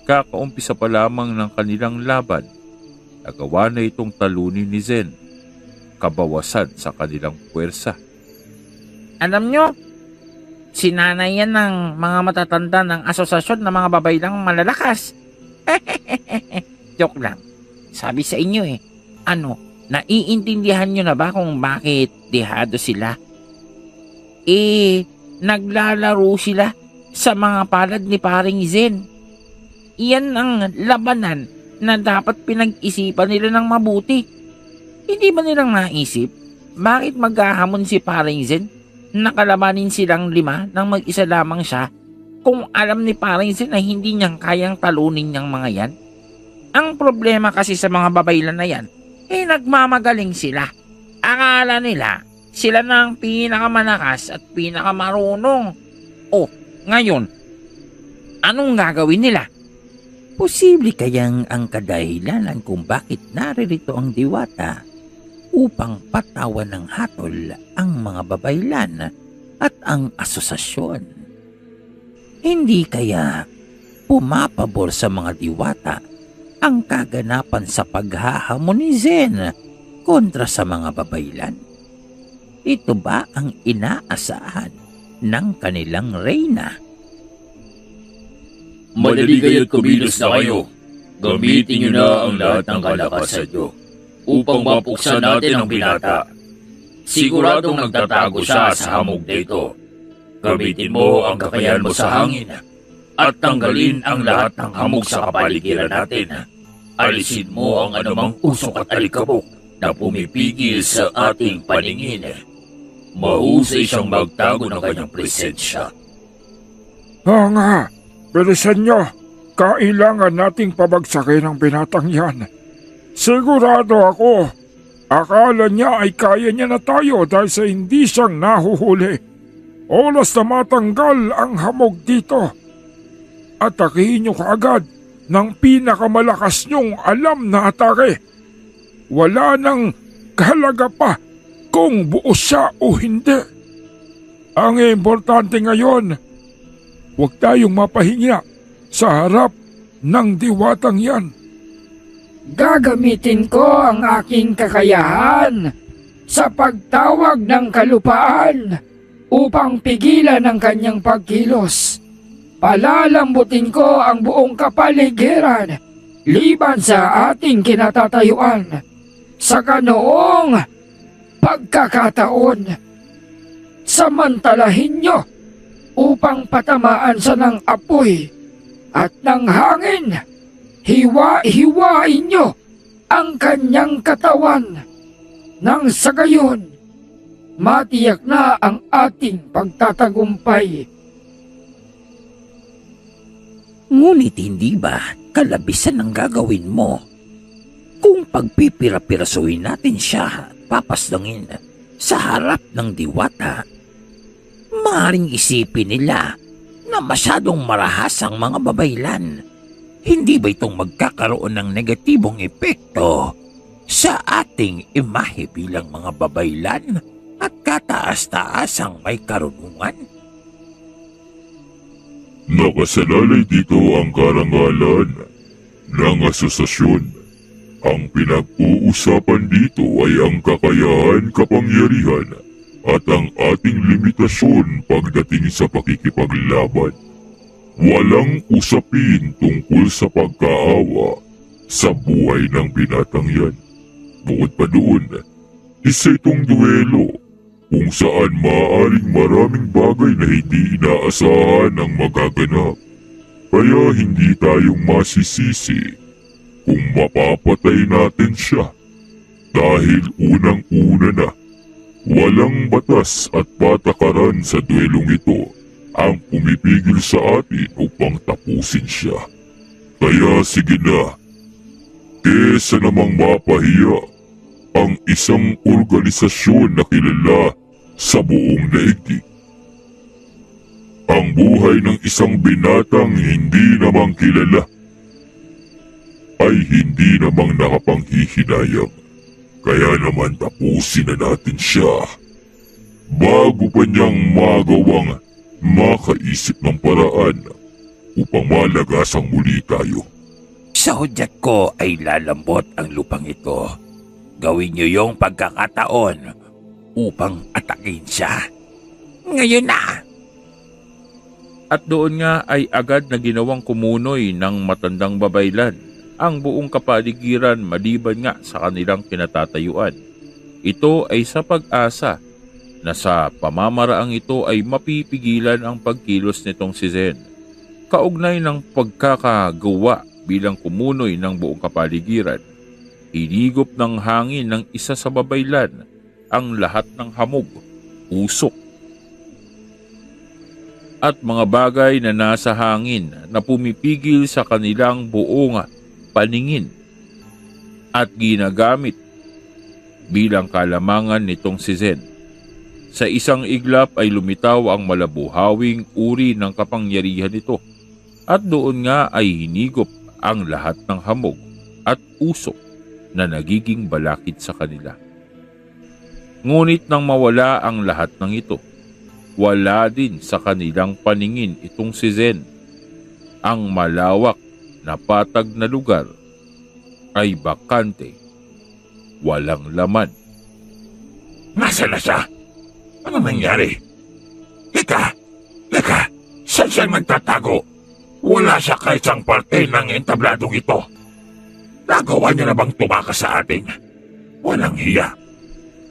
kakaumpisa pa lamang ng kanilang laban, nagawa na itong talunin ni Zen, kabawasan sa kanilang puwersa. Alam nyo, sinanay yan ng mga matatanda ng asosasyon ng mga babaylang malalakas. Joke lang. Sabi sa inyo naiintindihan nyo na ba kung bakit dehado sila? Naglalaro sila sa mga palad ni paring Zen. Iyan ang labanan na dapat pinag-isipan nila ng mabuti. Hindi ba nilang naisip bakit maghahamon si paring Zen? Nakalabanin silang 5 nang mag-isa lamang siya kung alam ni paring Zen na hindi niyang kayang talunin niyang mga yan. Ang problema kasi sa mga babaylan na yan, nagmamagaling sila. Akala nila sila na ang pinakamalakas at pinakamarunong. Ngayon, anong gagawin nila? Posible kayang ang kadahilanan kung bakit naririto ang diwata upang patawan ng hatol ang mga babaylan at ang asosasyon. Hindi kaya pumapabor sa mga diwata ang kaganapan sa paghahamon ni Zen kontra sa mga babaylan? Ito ba ang inaasahan ng kanilang reyna? Madali kayo't kumilos na kayo. Gamitin niyo na ang lahat ng kalakasan niyo upang mapuksan natin ang binata. Siguradong nagtatago siya sa hamog nito. Gamitin mo ang kakayahan mo sa hangin at tanggalin ang lahat ng hamog sa kapaligiran natin. Alisin mo ang anumang usok at alikabok na pumipigil sa ating paningin. Mahusay siyang magtago ng kanyang presensya. Oo nga, bilisan nyo. Kailangan nating pabagsakin ang binatang yan. Sigurado ako, akala niya ay kaya niya na tayo dahil sa hindi siyang nahuhuli. Oras na matanggal ang hamog dito. Atakihin nyo kaagad ng pinakamalakas nyong alam na atake. Wala nang kahalaga pa kung buo siya o hindi. Ang importante ngayon, huwag tayong mapahinga sa harap ng diwatang yan. Gagamitin ko ang aking kakayahan sa pagtawag ng kalupaan upang pigilan ang kanyang pagkilos. Palalambutin ko ang buong kapaligiran liban sa ating kinatatayuan sa ganoong pagkakataon. Samantalahin nyo upang patamaan sa ng apoy at ng hangin. Hiwa-hiwain nyo ang kanyang katawan. Nang sa gayon, matiyak na ang ating pagtatagumpay. Ngunit hindi ba kalabisan ang gagawin mo kung pagpipira-pirasuhin natin siya at papasdangin sa harap ng diwata? Maaaring isipin nila na masyadong marahas ang mga babaylan. Hindi ba itong magkakaroon ng negatibong epekto sa ating imahe bilang mga babaylan at kataas-taasang may karunungan? Nakasalalay dito ang karangalan ng asosasyon. Ang pinag-uusapan dito ay ang kakayahan, kapangyarihan at ang ating limitasyon pagdating sa pakikipaglaban. Walang usapin tungkol sa pagkaawa sa buhay ng binatang yan. Bukod pa doon, isa itong duelo kung saan maaaring maraming bagay na hindi inaasahan ang magaganap. Kaya hindi tayong masisisi kung mapapatay natin siya. Dahil unang-una na, walang batas at patakaran sa duelong ito ang pumipigil sa atin upang tapusin siya. Kaya sige na, kesa namang mapahiya ang isang organisasyon na kilala sa buong daigdig. Ang buhay ng isang binatang hindi namang kilala ay hindi namang nakapanghihinayang. Kaya naman tapusin na natin siya bago pa niyang magawang makaisip ng paraan upang malagasang muli tayo. Sa hudyat ko ay lalambot ang lupang ito. Gawin niyo yung pagkakataon upang atakin siya. Ngayon na! At doon nga ay agad na ginawang kumunoy ng matandang babaylan ang buong kapaligiran maliban nga sa kanilang kinatatayuan. Ito ay sa pag-asa na sa pamamaraang ito ay mapipigilan ang pagkilos nitong si Zen. Kaugnay ng pagkakagawa bilang kumunoy ng buong kapaligiran, hinigop ng hangin ng isa sa babaylan ang lahat ng hamog, usok, at mga bagay na nasa hangin na pumipigil sa kanilang buong paningin at ginagamit bilang kalamangan nitong si Zen. Sa isang iglap ay lumitaw ang malabuhawing uri ng kapangyarihan nito at doon nga ay hinigop ang lahat ng hamog at usok na nagiging balakid sa kanila. Ngunit nang mawala ang lahat ng ito, wala din sa kanilang paningin itong si Zen. Ang malawak na patag na lugar ay bakante, walang laman. Nasaan na siya? Ano nangyari? Lika! Saan siya magtatago? Wala siya kahit isang parte ng entabladong ito. Nagawa niya na bang tumakas sa atin? Walang hiya.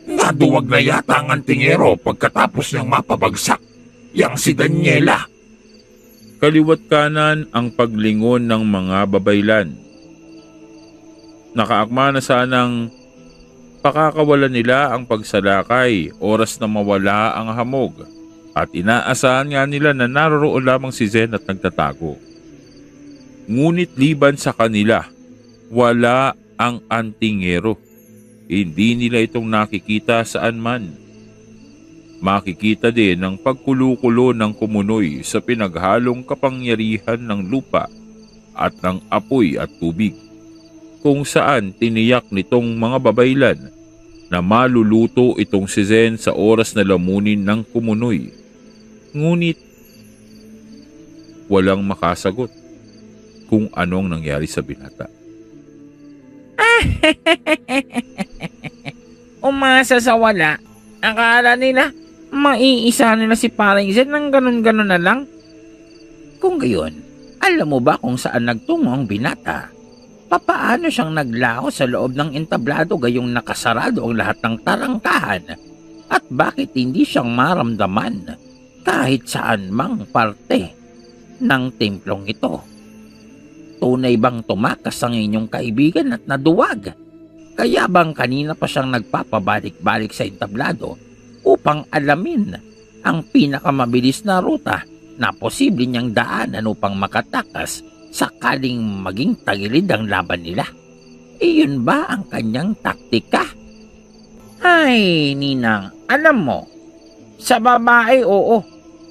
Naduwag na yata ang antingero pagkatapos niyang mapabagsak yang si Daniela. Kaliwat kanan ang paglingon ng mga babaylan. Nakaakma na sanang pakakawalan nila ang pagsalakay oras na mawala ang hamog at inaasahan nga nila na naroroon lamang si Zen at nagtatago. Ngunit liban sa kanila, wala ang antingero. Hindi nila itong nakikita saan man. Makikita din ang pagkulo-kulo ng kumunoy sa pinaghalong kapangyarihan ng lupa at ng apoy at tubig, kung saan tiniyak nitong mga babaylan na maluluto itong si Zen sa oras na lamunin ng kumunoy. Ngunit walang makasagot kung anong nangyari sa binata. Umasa sa wala. Akala nila, maiisa nila si Paring Zen ng ganun-ganun na lang. Kung gayon, alam mo ba kung saan nagtungo ang binata? Papaano siyang naglaho sa loob ng entablado gayong nakasarado ang lahat ng tarangkahan? At bakit hindi siyang maramdaman kahit saan mang parte ng templong ito? Tunay bang tumakas ang inyong kaibigan at naduwag? Kaya bang kanina pa siyang nagpapabalik-balik sa entablado upang alamin ang pinakamabilis na ruta na posible niyang daanan upang makatakas sakaling maging tagilid ang laban nila? Iyon ba ang kanyang taktika? Ay, Ninang, alam mo, sa babae, oo,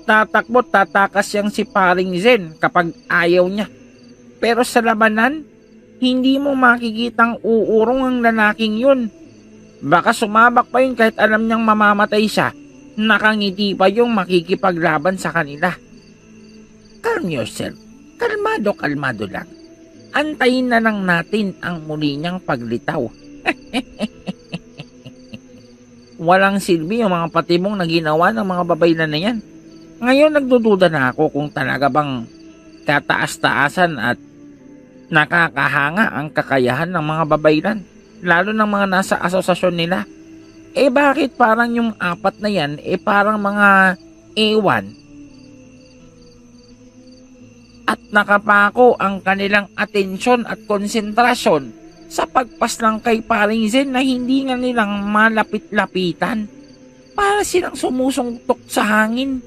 tatakbo tatakas yang si Paring Zen kapag ayaw niya. Pero sa labanan, hindi mo makikitang uurong ang lalaking yun. Baka sumabak pa yun kahit alam niyang mamamatay siya. Nakangiti pa yung makikipaglaban sa kanila. Calm yourself. Kalmado lang. Antayin na lang natin ang muli niyang paglitaw. Walang silbi yung mga patibong na ginawa ng mga babaylan na yan. Ngayon nagdududa na ako kung talaga bang kataas-taasan at nakakahanga ang kakayahan ng mga babaylan, lalo ng mga nasa asosasyon nila. Bakit parang yung apat na yan, parang mga ewan? At nakapako ang kanilang atensyon at konsentrasyon sa pagpaslang kay Paring Zen na hindi nga nilang malapit-lapitan. Para silang sumusungtok sa hangin.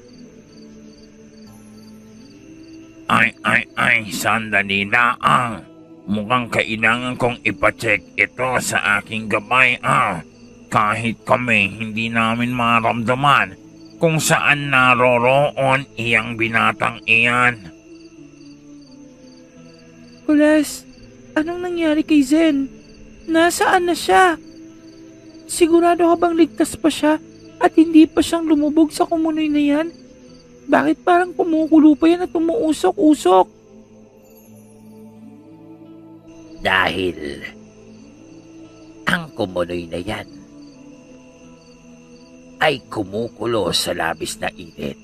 Ay, sandali na Mukhang kailangan kong ipacheck ito sa aking gabay Kahit kami hindi namin maramdaman kung saan naroroon iyang binatang iyan. Kulas, anong nangyari kay Zen? Nasaan na siya? Sigurado ka bang ligtas pa siya at hindi pa siyang lumubog sa kumunoy na yan? Bakit parang kumukulo pa yan at umuusok-usok? Dahil ang kumunoy na yan ay kumukulo sa labis na init.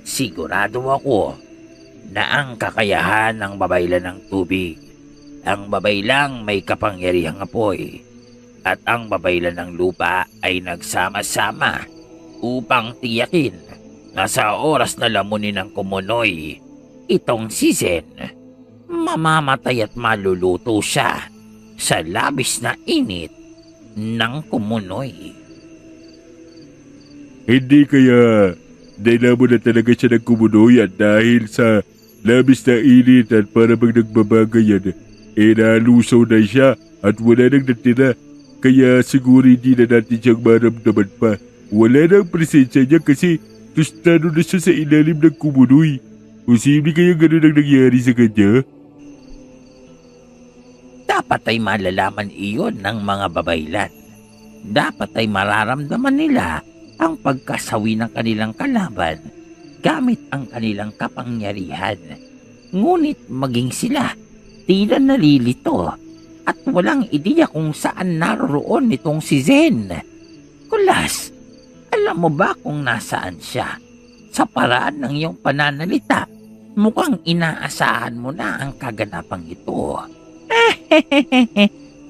Sigurado ako na ang kakayahan ng babaylan ng tubig, ang babaylang may kapangyarihang apoy, at ang babaylan ng lupa ay nagsama-sama upang tiyakin na sa oras na lamunin ng kumunoy, itong si Zen, mamamatay at maluluto siya sa labis na init ng kumunoy. Hindi kaya nailamon na talaga siya ng kumunoy at dahil sa labis na init at para bang nagbabagayan, nalusaw na siya at wala nang natira. Kaya siguro hindi na natin siyang maramdaman pa. Wala nang presensya niya kasi tostado na siya sa ilalim ng kumunoy. Posible kaya ganun ang nangyari sa kanya? Dapat ay malalaman iyon ng mga babaylan. Dapat ay mararamdaman nila ang pagkasawi ng kanilang kalaban gamit ang kanilang kapangyarihan. Ngunit maging sila, tila nalilito at walang ideya kung saan naroroon nitong si Zen. Kulas, alam mo ba kung nasaan siya? Sa paraan ng iyong pananalita, mukhang inaasahan mo na ang kaganapang ito.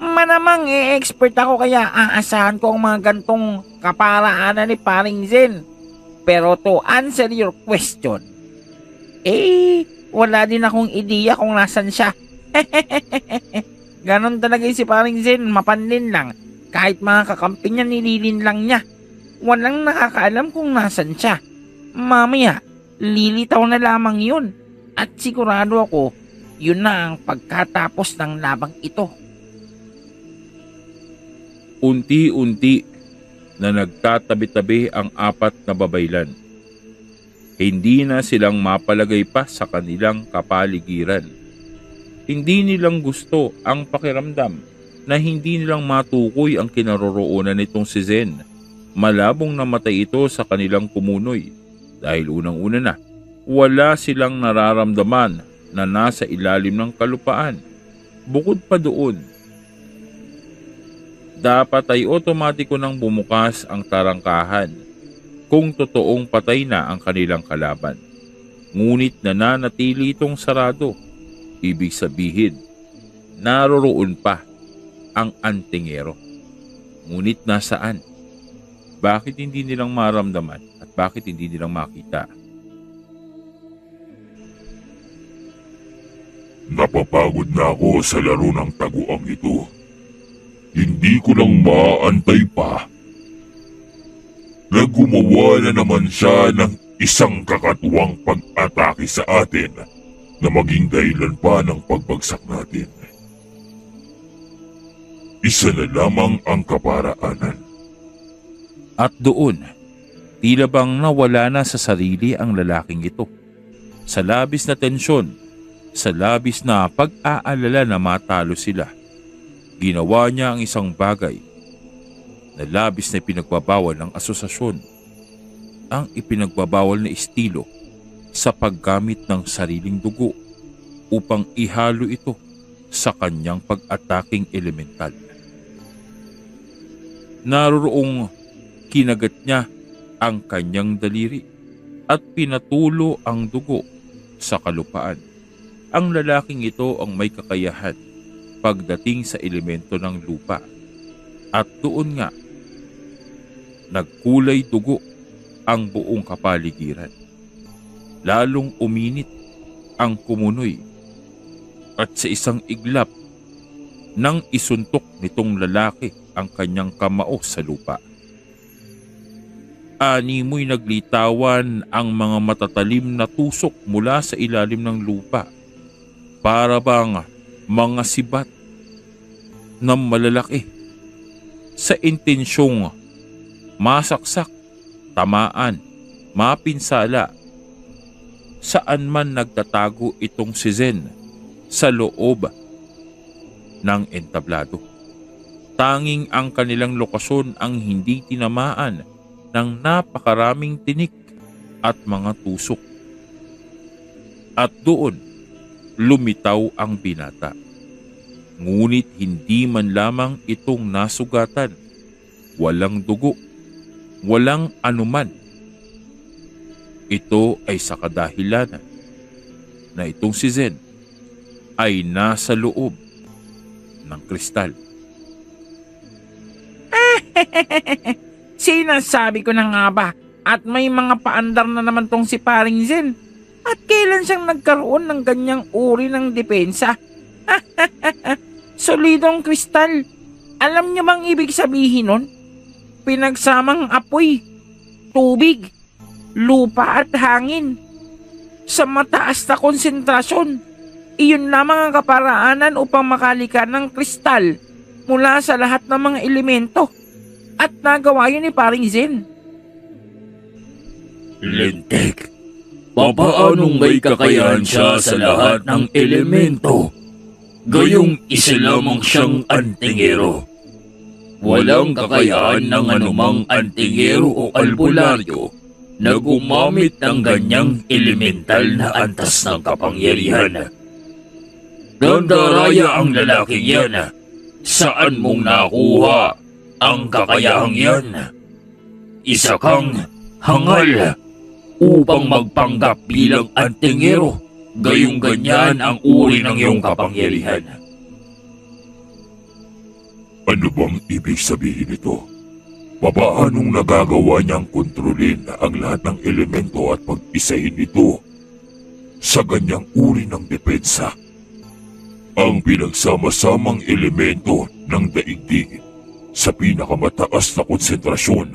Manamang expert ako kaya aasahan ko ang mga gantong kaparaanan ni Paring Zen. Pero to answer your question, wala din akong ideya kung nasan siya. Ganon talaga si Paring Zen, mapanlin lang. Kahit mga kakampi niya nililin lang niya. Walang nakakaalam kung nasan siya. Mamaya, lilitaw na lamang yun. At sigurado ako, yun na ang pagkatapos ng labang ito. Unti-unti na nagtatabi-tabi ang apat na babaylan. Hindi na silang mapalagay pa sa kanilang kapaligiran. Hindi nilang gusto ang pakiramdam na hindi nilang matukoy ang kinaroroonan nitong si Zen. Malabong namatay ito sa kanilang kumunoy dahil unang-una na wala silang nararamdaman na nasa ilalim ng kalupaan. Bukod pa doon, dapat ay otomatiko nang bumukas ang tarangkahan kung totoong patay na ang kanilang kalaban. Ngunit nananatili itong sarado. Ibig sabihin, naroroon pa ang antingero. Ngunit nasaan? Bakit hindi nilang maramdaman at bakit hindi nilang makita? Napapagod na ako sa laro ng taguang ito. Hindi ko lang maaantay pa. Naggumawa na naman siya ng isang kakatuwang pag-atake sa atin na maging dahilan pa ng pagbagsak natin. Isa na lamang ang kaparaanan. At doon, tila bang nawala na sa sarili ang lalaking ito. Sa labis na tensyon, sa labis na pag-aalala na matalo sila, ginawa niya ang isang bagay na labis na ipinagbabawal ng asosasyon, ang ipinagbabawal na estilo sa paggamit ng sariling dugo upang ihalo ito sa kanyang pag-ataking elemental. Naroroong kinagat niya ang kanyang daliri at pinatulo ang dugo sa kalupaan. Ang lalaking ito ang may kakayahan pagdating sa elemento ng lupa. At doon nga, nagkulay dugo ang buong kapaligiran. Lalong uminit ang kumunoy at sa isang iglap nang isuntok nitong lalaki ang kanyang kamao sa lupa. Animoy naglitawan ang mga matatalim na tusok mula sa ilalim ng lupa. Para bang mga sibat na malalaki sa intensyong masaksak, tamaan, mapinsala saan man nagtatago itong si Zen sa loob ng entablado. Tanging ang kanilang lokasyon ang hindi tinamaan ng napakaraming tinik at mga tusok. At doon, lumitaw ang binata. Ngunit hindi man lamang itong nasugatan. Walang dugo, walang anuman. Ito ay sa kadahilanan na itong si Zen ay nasa loob ng kristal. Sinasabi ko na nga ba, at may mga paandar na naman tong si Paring Zen. At kailan siyang nagkaroon ng ganyang uri ng depensa? Solidong kristal. Alam niyo bang ibig sabihin nun? Pinagsamang apoy, tubig, lupa at hangin. Sa mataas na konsentrasyon, iyon lamang ang kaparaanan upang makalika ng kristal mula sa lahat ng mga elemento. At nagawa yun ni Paring Zen. Lintik, papaanong may kakayahan siya sa lahat ng elemento? Gayong isa lamang siyang antingero. Walang kakayahan ng anumang antingero o albularyo na gumamit ng ganyang elemental na antas ng kapangyarihan. Dandaraya ang lalaking yan. Saan mong nakuha ang kakayahang yan? Isa kang hangal upang magpanggap bilang antingero, gayong ganyan ang uri ng iyong kapangyarihan. Ano bang ibig sabihin nito? Papaanong nagagawa niyang kontrolin ang lahat ng elemento at pag-isahin ito sa ganyang uri ng depensa? Ang pinagsama-samang elemento ng daigdig sa pinakamataas na konsentrasyon,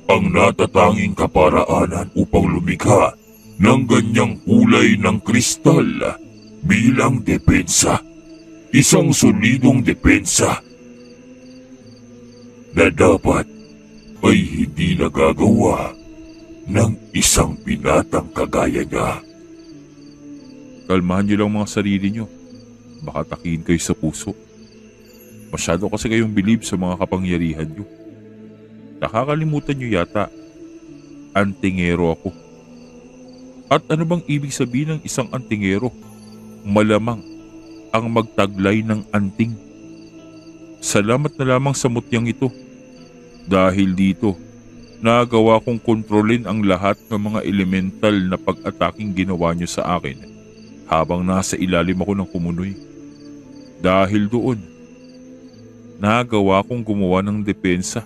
ang natatanging kaparaanan upang lumikha ng ganyang kulay ng kristal bilang depensa. Isang solidong depensa na dapat ay hindi nagagawa ng isang binatang kagaya niya. Kalmahan niyo lang mga sarili niyo. Baka takihin kayo sa puso. Masyado kasi kayong bilib sa mga kapangyarihan niyo. Nakakalimutan niyo yata, antingero ako. At ano bang ibig sabihin ng isang antingero? Malamang ang magtaglay ng anting. Salamat na lamang sa mutyang ito. Dahil dito, nagawa kong kontrolin ang lahat ng mga elemental na pag-ataking ginawa niyo sa akin habang nasa ilalim ako ng kumunoy. Dahil doon, nagawa kong gumawa ng depensa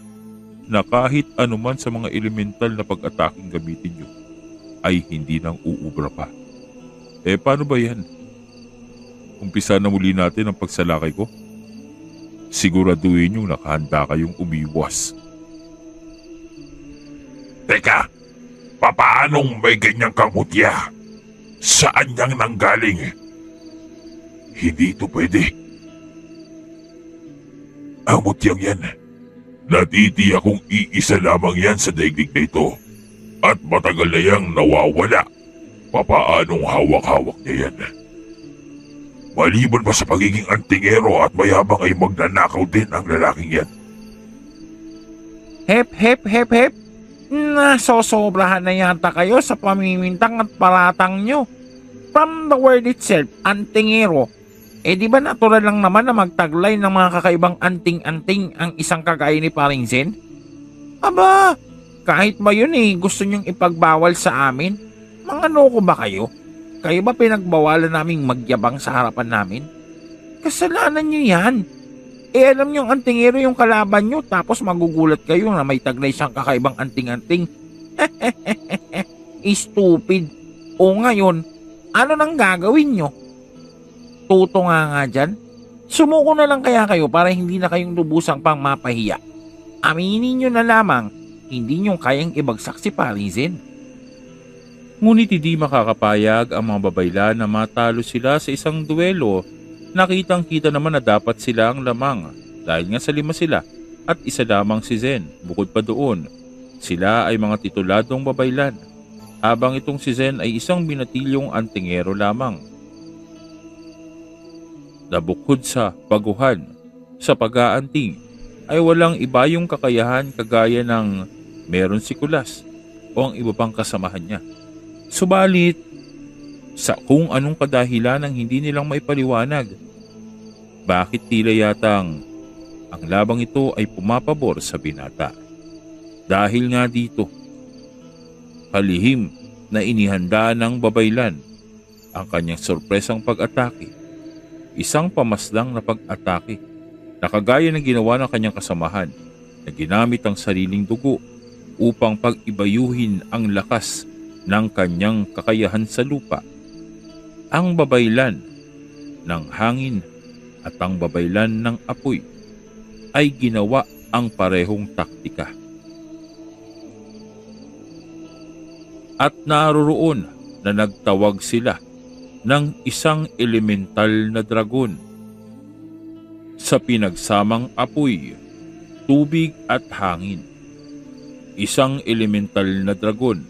na kahit anuman sa mga elemental na pag-ataking gamitin niyo ay hindi nang uubra pa. Paano ba yan? Umpisa na muli natin ang pagsalakay ko. Siguraduhin yung nakahanda kayong umiwas. Teka, papaanong may ganyang kamutya? Saan niyang nanggaling? Hindi ito pwede. Ang mutyang yan, natitiyak kong iisa lamang yan sa daigdig na ito. At matagal na yang nawawala. Papaanong hawak-hawak niya yan? Maliban pa sa pagiging antingero at mayabang ay magnanakaw din ang lalaking yan. Hep, hep, hep, hep. Nasosobrahan na yata kayo sa pamimintang at paratang nyo. From the word itself, antingero. Di ba natural lang naman na magtaglay ng mga kakaibang anting-anting ang isang kagaya ni Paring Zen? Aba, kahit ba yun gusto nyong ipagbawal sa amin? Mga loko ba kayo? Kayo ba pinagbawalan naming magyabang sa harapan namin? Kasalanan nyo yan. Alam nyo ang antingero yung kalaban nyo tapos magugulat kayo na may taglay siyang kakaibang anting-anting. Stupid. O ngayon, ano nang gagawin nyo? Tuto nga dyan. Sumuko na lang kaya kayo para hindi na kayong lubusang pang mapahiya. Aminin nyo na lamang, hindi nyo kayang ibagsak si Paring Zen. Ngunit hindi makakapayag ang mga babaylan na matalo sila sa isang duelo. Nakitang-kita naman na dapat sila ang lamang dahil nga sa 5 sila at isa lamang si Zen. Bukod pa doon, sila ay mga tituladong babaylan habang itong si Zen ay isang binatilyong antingero lamang. Nabukod sa baguhan, sa pag-aanting, ay walang iba yung kakayahan kagaya ng meron si Kulas o ang iba pang kasamahan niya. Subalit, sa kung anong kadahilan ang hindi nilang maipaliwanag, bakit tila yatang ang labang ito ay pumapabor sa binata. Dahil nga dito, palihim na inihanda ng babaylan ang kanyang sorpresang pag-atake. Isang pamaslang na pag-atake na kagaya ng ginawa ng kanyang kasamahan na ginamit ang sariling dugo upang pag-ibayuhin ang lakas ng kanyang kakayahan sa lupa. Ang babaylan ng hangin at ang babaylan ng apoy ay ginawa ang parehong taktika. At naroroon na nagtawag sila ng isang elemental na dragon sa pinagsamang apoy, tubig at hangin. Isang elemental na dragon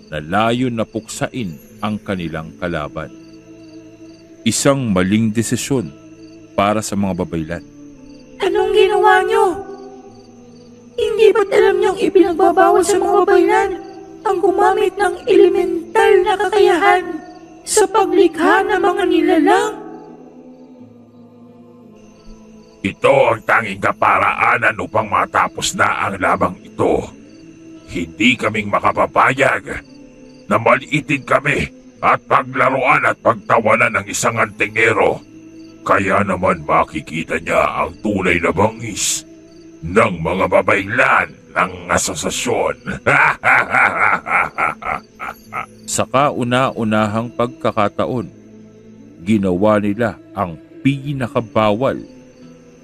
na layon na puksain ang kanilang kalaban. Isang maling desisyon para sa mga babaylan. Anong ginawa nyo? Hindi ba't alam niyong ipinagbabawal sa mga babaylan ang gumamit ng elemental na kakayahan sa paglikha ng mga nilalang? Ito ang tanging kaparaanan upang matapos na ang labang ito. Hindi kaming makapapayag na maliitin kami at paglaruan at pagtawanan ng isang antingero Kaya naman makikita niya ang tunay na bangis ng mga babaylan ng asosasyon. Sa kauna-unahang pagkakataon, ginawa nila ang pinakabawal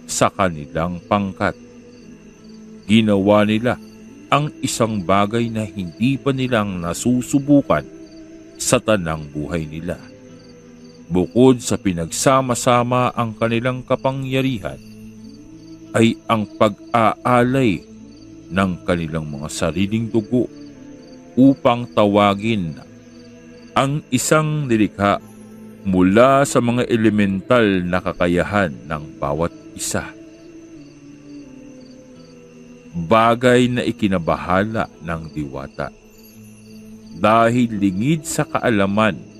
sa kanilang pangkat. Ginawa nila ang isang bagay na hindi pa nilang nasusubukan sa tanang buhay nila. Bukod sa pinagsama-sama ang kanilang kapangyarihan, ay ang pag-aalay ng kanilang mga sariling dugo upang tawagin ang isang nilikha mula sa mga elemental na kakayahan ng bawat isa. Bagay na ikinabahala ng diwata dahil lingid sa kaalaman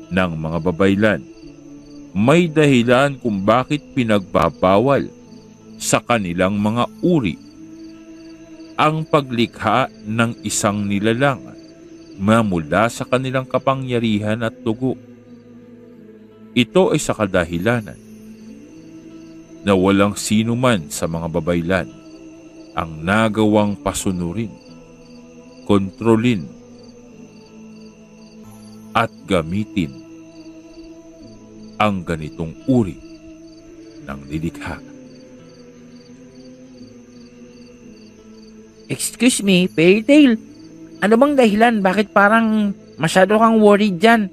ng mga babaylan, may dahilan kung bakit pinagbabawal sa kanilang mga uri ang paglikha ng isang nilalang na mula sa kanilang kapangyarihan at dugo. Ito ay sa kadahilanan na walang sino man sa mga babaylan ang nagawang pasunurin, kontrolin at gamitin ang ganitong uri ng nilikha. Excuse me, Fairy Tail. Ano bang dahilan? Bakit parang masyado kang worried dyan?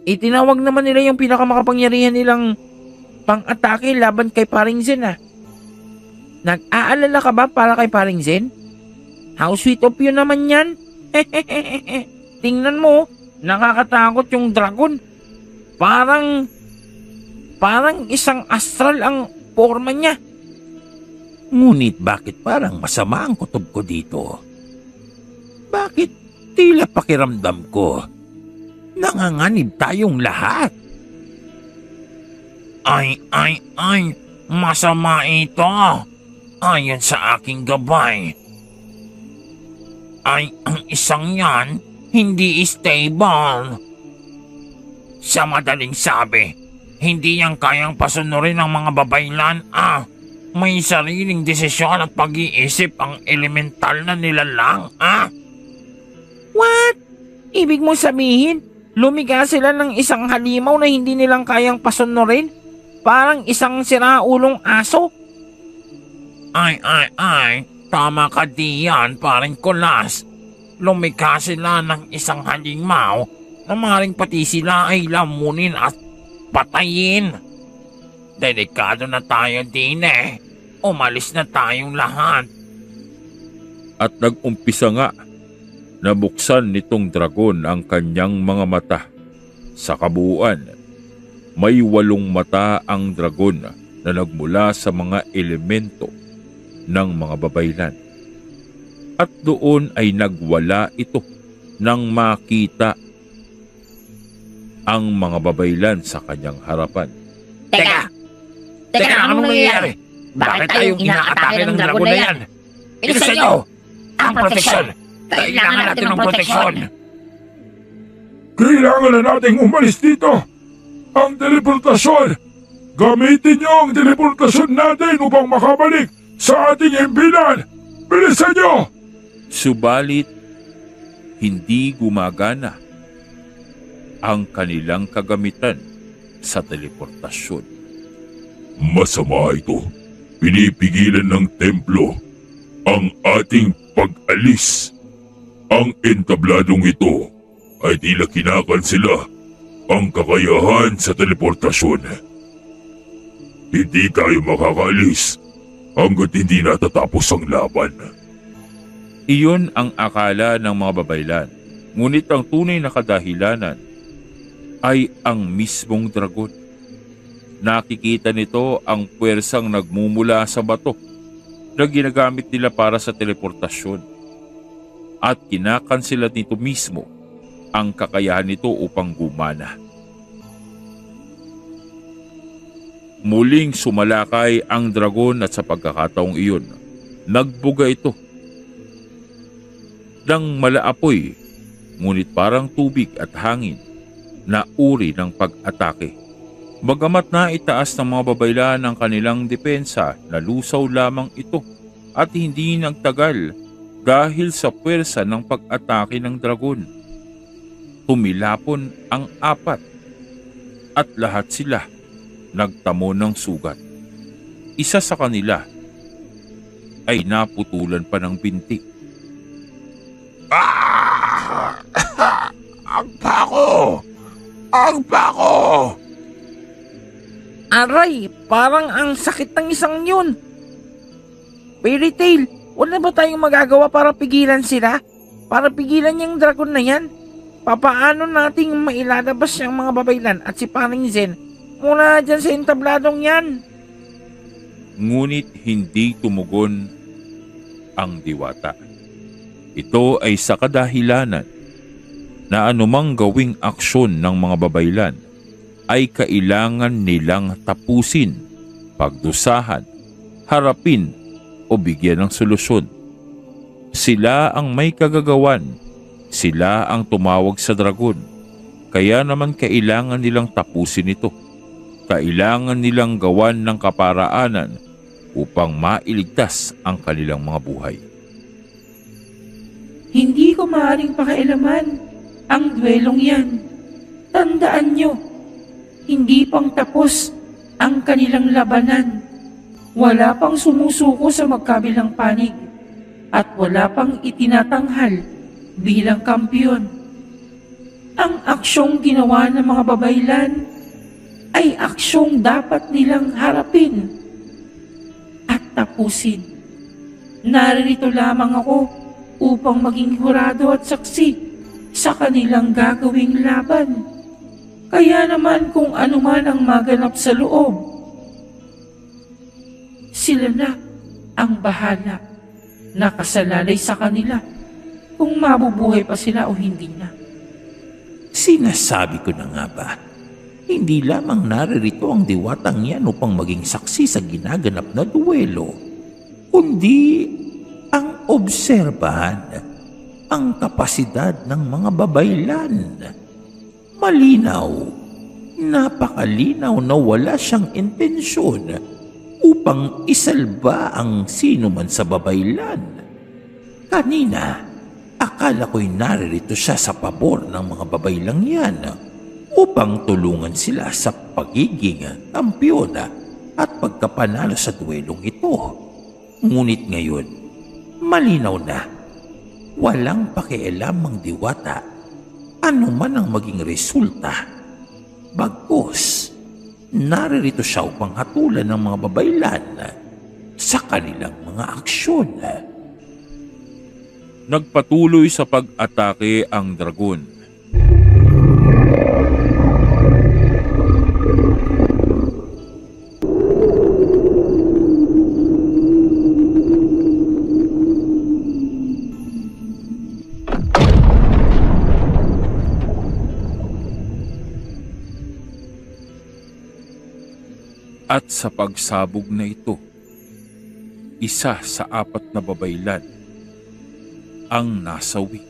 Itinawag naman nila yung pinakamakapangyarihan nilang pang-atake laban kay Paring Zen ah. Nag-aalala ka ba para kay Paring Zen? How sweet of you naman yan. Tingnan mo, nakakatakot yung dragon. Parang isang astral ang forma niya. Ngunit bakit parang masama ang kutob ko dito? Bakit tila pakiramdam ko nanganganib tayong lahat? Ay, masama ito. Ayon sa aking gabay, ay ang isang yan hindi stable. Sa madaling sabi, hindi yan kayang pasunurin ng mga babaylan May sariling desisyon at pag-iisip ang elemental na nilalang What? Ibig mo sabihin, lumikha sila ng isang halimaw na hindi nilang kayang pasunurin? Parang isang siraulong aso? Ay, tama ka diyan, paring Kulas. Lumikha sila ng isang halimaw na maring pati sila ay lamunin at patayin. Delikado na tayo din Umalis na tayong lahat. At nag-umpisa nga na buksan nitong dragon ang kanyang mga mata. Sa kabuuan, may 8 mata ang dragon na nagmula sa mga elemento ng mga babaylan. At doon ay nagwala ito nang makita ang mga babaylan sa kanyang harapan. Teka, anong nangyayari? Bakit tayong inaatake ng dragon na yan? Bilisan nyo! Ang proteksyon! Kailangan natin ng proteksyon! Kailangan na nating umalis dito! Ang teleportasyon! Gamitin niyo ang teleportasyon natin upang makabalik sa ating impinan! Bilisan niyo! Subalit, hindi gumagana ang kanilang kagamitan sa teleportasyon. Masama ito. Pinipigilan ng templo ang ating pag-alis. Ang entabladong ito ay tila kinakansela ang kakayahan sa teleportasyon. Hindi tayo makakaalis hanggat hindi natatapos ang laban. Iyon ang akala ng mga babaylan. Ngunit ang tunay na kadahilanan ay ang mismong dragon. Nakikita nito ang puwersang nagmumula sa bato na ginagamit nila para sa teleportasyon. At kinakansela nito mismo ang kakayahan nito upang gumana. Muling sumalakay ang dragon at sa pagkakataong iyon, nagbuga ito ng malaapoy, ngunit parang tubig at hangin na uri ng pag-atake. Bagamat na itaas ng mga babaylan ang kanilang depensa, nalusaw lamang ito at hindi nagtagal dahil sa puwersa ng pag-atake ng dragon. Tumilapon ang apat at lahat sila nagtamo ng sugat. Isa sa kanila ay naputulan pa ng binti. Ang pako! Ang pako! Aray, parang ang sakit ng isang yun. Fairy Tail, wala ba tayong magagawa para pigilan sila? Para pigilan yung dragon na yan? Papaano nating mailalabas yung mga babaylan at si Paring Zen mula dyan sa entabladong yan? Ngunit hindi tumugon ang diwata. Ito ay sa kadahilanan na anumang gawing aksyon ng mga babaylan ay kailangan nilang tapusin, pagdusahan, harapin o bigyan ng solusyon. Sila ang may kagagawan, sila ang tumawag sa dragon, kaya naman kailangan nilang tapusin ito. Kailangan nilang gawan ng kaparaanan upang mailigtas ang kanilang mga buhay. Hindi ko maaaring pakialaman ang duelong yan. Tandaan nyo, hindi pang tapos ang kanilang labanan. Wala pang sumusuko sa magkabilang panig at wala pang itinatanghal bilang kampiyon. Ang aksyong ginawa ng mga babaylan ay aksyong dapat nilang harapin at tapusin. Naririto lamang ako upang maging hurado at saksi sa kanilang gagawing laban. Kaya naman kung ano man ang maganap sa loob, sila na ang bahala. Nakasalalay sa kanila kung mabubuhay pa sila o hindi na. Sinasabi ko na nga ba, hindi lamang naririto ang diwatang yan upang maging saksi sa ginaganap na duwelo, kundi ang obserbahan ang kapasidad ng mga babaylan. Malinaw, napakalinaw na wala siyang intensyon upang isalba ang sino man sa babaylan. Kanina, akala ko'y naririto siya sa pabor ng mga babaylang yan upang tulungan sila sa pagiging kampiyon at pagkapanalo sa duelong ito. Ngunit ngayon, malinaw na, walang pakialam ang diwata ano man ang maging resulta. Bagkus, naririto siya upang hatulan ng mga babaylan sa kanilang mga aksyon. Nagpatuloy sa pag-atake ang dragon. At sa pagsabog na ito, isa sa apat na babaylan ang nasawi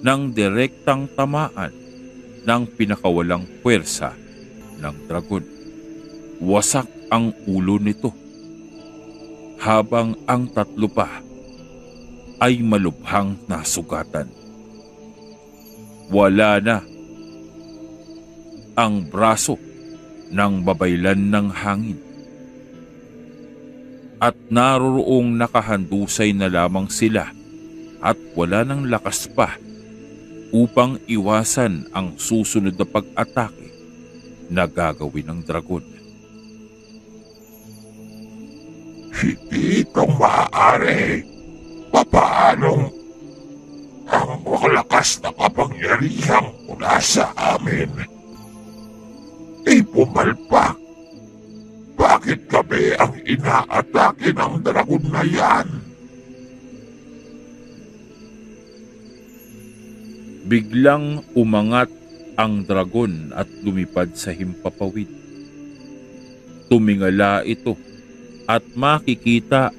ng direktang tamaan ng pinakawalang puwersa ng dragon. Wasak ang ulo nito, habang ang tatlo pa ay malubhang nasugatan. Wala na ang braso ng babaylan ng hangin. At naroroong nakahandusay na lamang sila at wala ng lakas pa upang iwasan ang susunod na pag-atake na gagawin ng dragon. Hindi ito maaari. Papaanong ang malakas na kapangyarihang mula sa amin ay pumalpak? Bakit kami ang inaatake ng dragon na yan? Biglang umangat ang dragon at lumipad sa himpapawid. Tumingala ito at makikita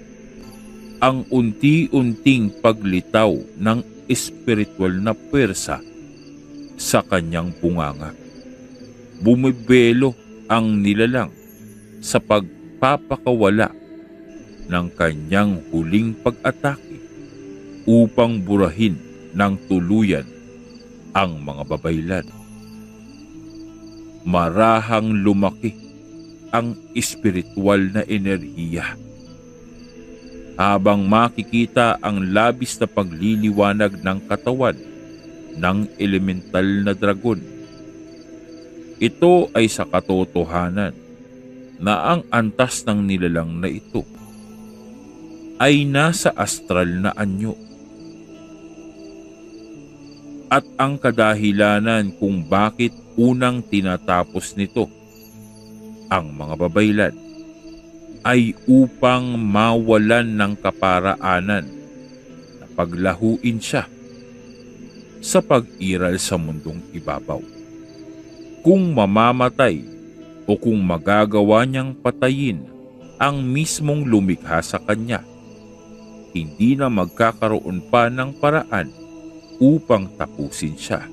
ang unti-unting paglitaw ng espiritual na puwersa sa kanyang bunganga. Bumibelo ang nilalang sa pagpapakawala ng kanyang huling pag-atake upang burahin ng tuluyan ang mga babaylan. Marahang lumaki ang espiritual na enerhiya habang makikita ang labis na pagliliwanag ng katawan ng elemental na dragon. Ito ay sa katotohanan na ang antas ng nilalang na ito ay nasa astral na anyo. At ang kadahilanan kung bakit unang tinatapos nito ang mga babaylan ay upang mawalan ng kaparaanan na paglahuin siya sa pag-iral sa mundong ibabaw. Kung mamamatay o kung magagawa niyang patayin ang mismong lumikha sa kanya, hindi na magkakaroon pa ng paraan upang tapusin siya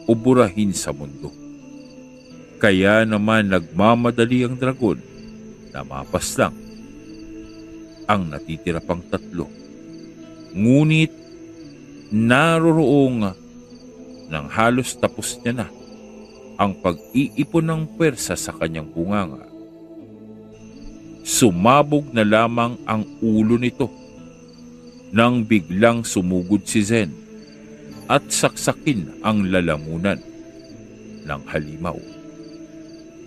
o burahin sa mundo. Kaya naman nagmamadali ang dragon na mapaslang ang natitira pang 3. Ngunit naroroong nang halos tapos niya na ang pag-iipon ng pwersa sa kanyang bunganga, sumabog na lamang ang ulo nito nang biglang sumugod si Zen at saksakin ang lalamunan ng halimaw.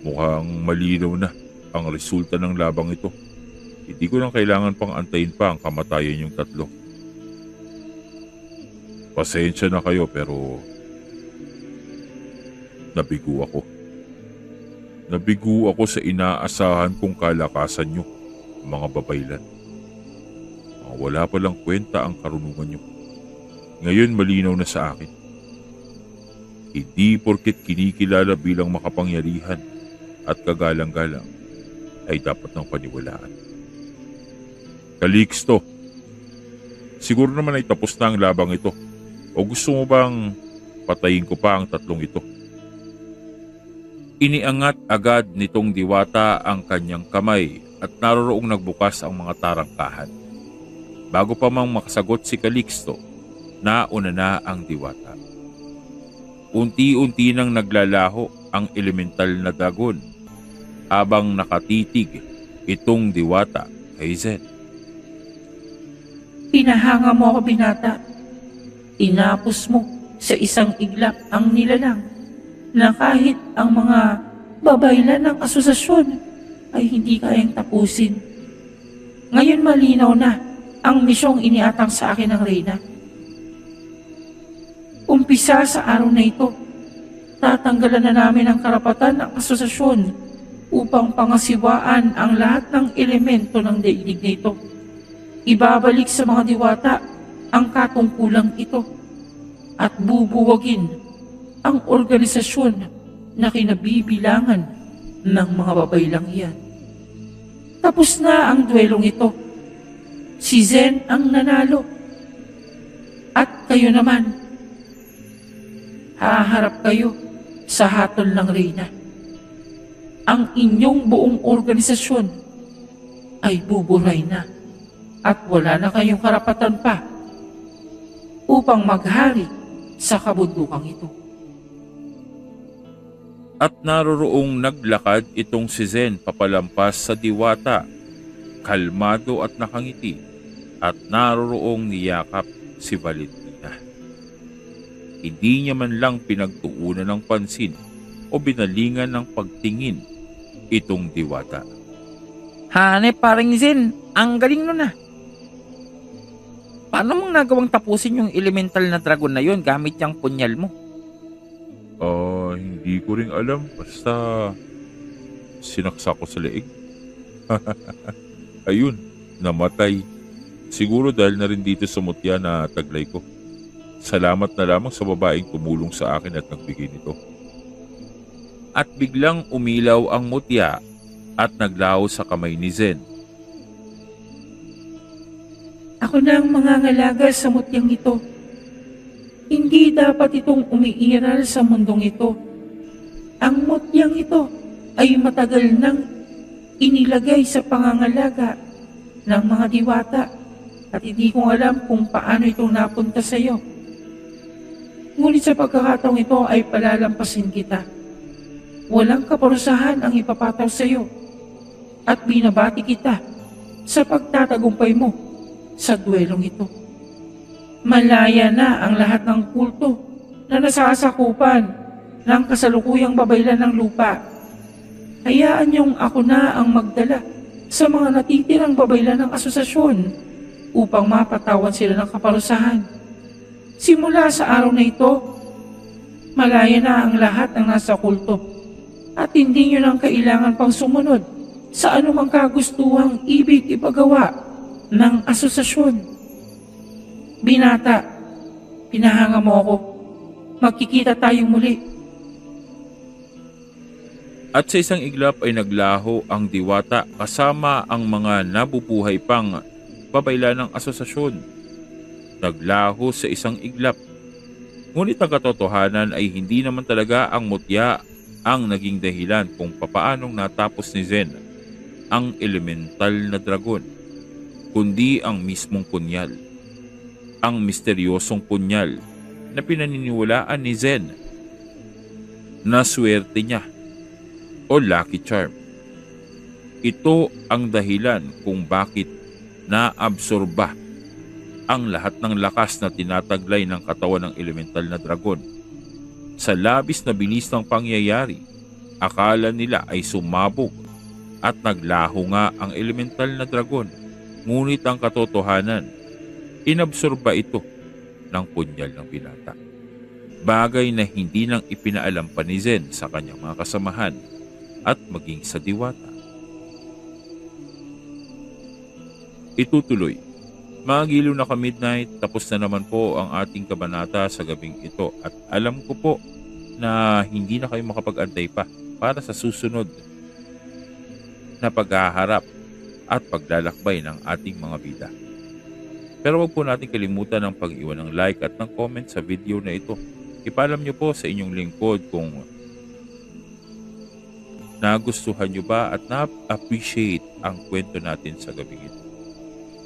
Mukhang malinaw na ang resulta ng labang ito. Hindi ko nang kailangan pang antayin pa ang kamatayan yung 3. Pasensya na kayo pero nabigo ako. Nabigo ako sa inaasahan kong kalakasan nyo, mga babaylan. Wala palang kwenta ang karunungan nyo. Ngayon malinaw na sa akin. Hindi porket kinikilala bilang makapangyarihan at kagalang-galang ay dapat ng paniwalaan. Calixto, siguro naman ay tapos na ang labang ito. O gusto mo bang patayin ko pa ang 3 ito? Iniangat agad nitong diwata ang kanyang kamay at naroroong nagbukas ang mga tarangkahan. Bago pa mang makasagot si Calixto, nauna na ang diwata. Unti-unti nang naglalaho ang elemental na dragon habang nakatitig itong diwata kay Zen. Pinahanga mo ako, binata. Tinapos mo sa isang iglap ang nilalang na kahit ang mga babaylan ng asosasyon ay hindi kayang tapusin. Ngayon malinaw na ang misyong iniatang sa akin ng Reyna. Umpisa sa araw na ito, tatanggalan na namin ang karapatan ng asosasyon upang pangasiwaan ang lahat ng elemento ng daigdig na ito. Ibabalik sa mga diwata ang katungkulang ito at bubuwagin ang organisasyon na kinabibilangan ng mga babaylang iyan. Tapos na ang duelong ito. Si Zen ang nanalo. At kayo naman, haharap kayo sa hatol ng Reyna. Ang inyong buong organisasyon ay buburay na at wala na kayong karapatan pa upang maghari sa kabundukang ito. At naroroong naglakad itong si Zen papalampas sa diwata, kalmado at nakangiti, at naroroong niyakap si Valentina. Hindi niya man lang pinagtuunan ng pansin o binalingan ng pagtingin itong diwata. Hane, paring Zen, ang galing nun ah. Paano mong nagawang tapusin yung elemental na dragon na yun gamit yung punyal mo? Hindi ko rin alam. Basta sinaksak ko sa leeg. Ayun, namatay. Siguro dahil na rin dito sa mutya na taglay ko. Salamat na lamang sa babaeng tumulong sa akin at nagbigay nito. At biglang umilaw ang mutya at naglaho sa kamay ni Zen. Ako na ang mangangalaga sa mutyang ito. Hindi dapat itong umiiral sa mundong ito. Ang mutyang ito ay matagal nang inilagay sa pangangalaga ng mga diwata at hindi ko alam kung paano ito napunta sa iyo. Ngunit sa pagkakataong ito ay palalampasin kita. Walang kaparusahan ang ipapataw sa iyo at binabati kita sa pagtatagumpay mo sa duelong ito. Malaya na ang lahat ng kulto na nasasakupan ng kasalukuyang babaylan ng lupa. Hayaan niyong ako na ang magdala sa mga natitirang babaylan ng asosasyon upang mapatawan sila ng kaparusahan. Simula sa araw na ito, malaya na ang lahat ng nasa kulto at hindi niyo nang kailangan pang sumunod sa anumang kagustuhang ibig ipagawa ng asosasyon. Binata, pinahanga mo ako. Magkikita tayong muli. At sa isang iglap ay naglaho ang diwata kasama ang mga nabubuhay pang babaylan ng asosasyon. Naglaho sa isang iglap. Ngunit ang katotohanan ay hindi naman talaga ang mutya ang naging dahilan kung papaanong natapos ni Zen ang elemental na dragon, kundi ang mismong punyal. Ang misteryosong punyal na pinaniniwalaan ni Zen na swerte niya o lucky charm. Ito ang dahilan kung bakit naabsorba ang lahat ng lakas na tinataglay ng katawan ng elemental na dragon. Sa labis na bilis ng pangyayari, akala nila ay sumabog at naglaho nga ang elemental na dragon. Ngunit ang katotohanan, inabsorba ito ng punyal ng binata. Bagay na hindi nang ipinaalam pa ni Zen sa kanyang mga kasamahan at maging sa diwata. Itutuloy. Mga giliw na ka-midnight, tapos na naman po ang ating kabanata sa gabing ito at alam ko po na hindi na kayo makapag-antay pa para sa susunod na paghaharap at paglalakbay ng ating mga bida. Pero wag po natin kalimutan ang pag-iwan ng like at ng comment sa video na ito. Ipaalam nyo po sa inyong lingkod kung nagustuhan nyo ba at na-appreciate ang kwento natin sa gabing ito.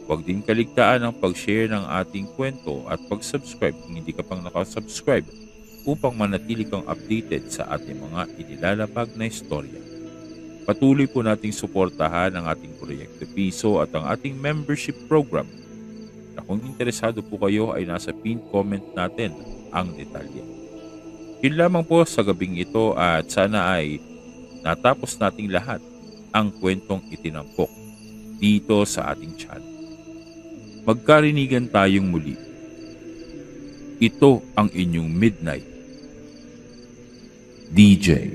Huwag din kaligtaan ang pag-share ng ating kwento at pag-subscribe kung hindi ka pang nakasubscribe upang manatili kang updated sa ating mga inilalabag na istorya. Patuloy po nating suportahan ang ating Proyekto Piso at ang ating membership program na kung interesado po kayo ay nasa pinned comment natin ang detalye. Yun lamang po sa gabing ito at sana ay natapos nating lahat ang kwentong itinampok dito sa ating channel. Magkarinigan tayong muli. Ito ang inyong Midnight DJ.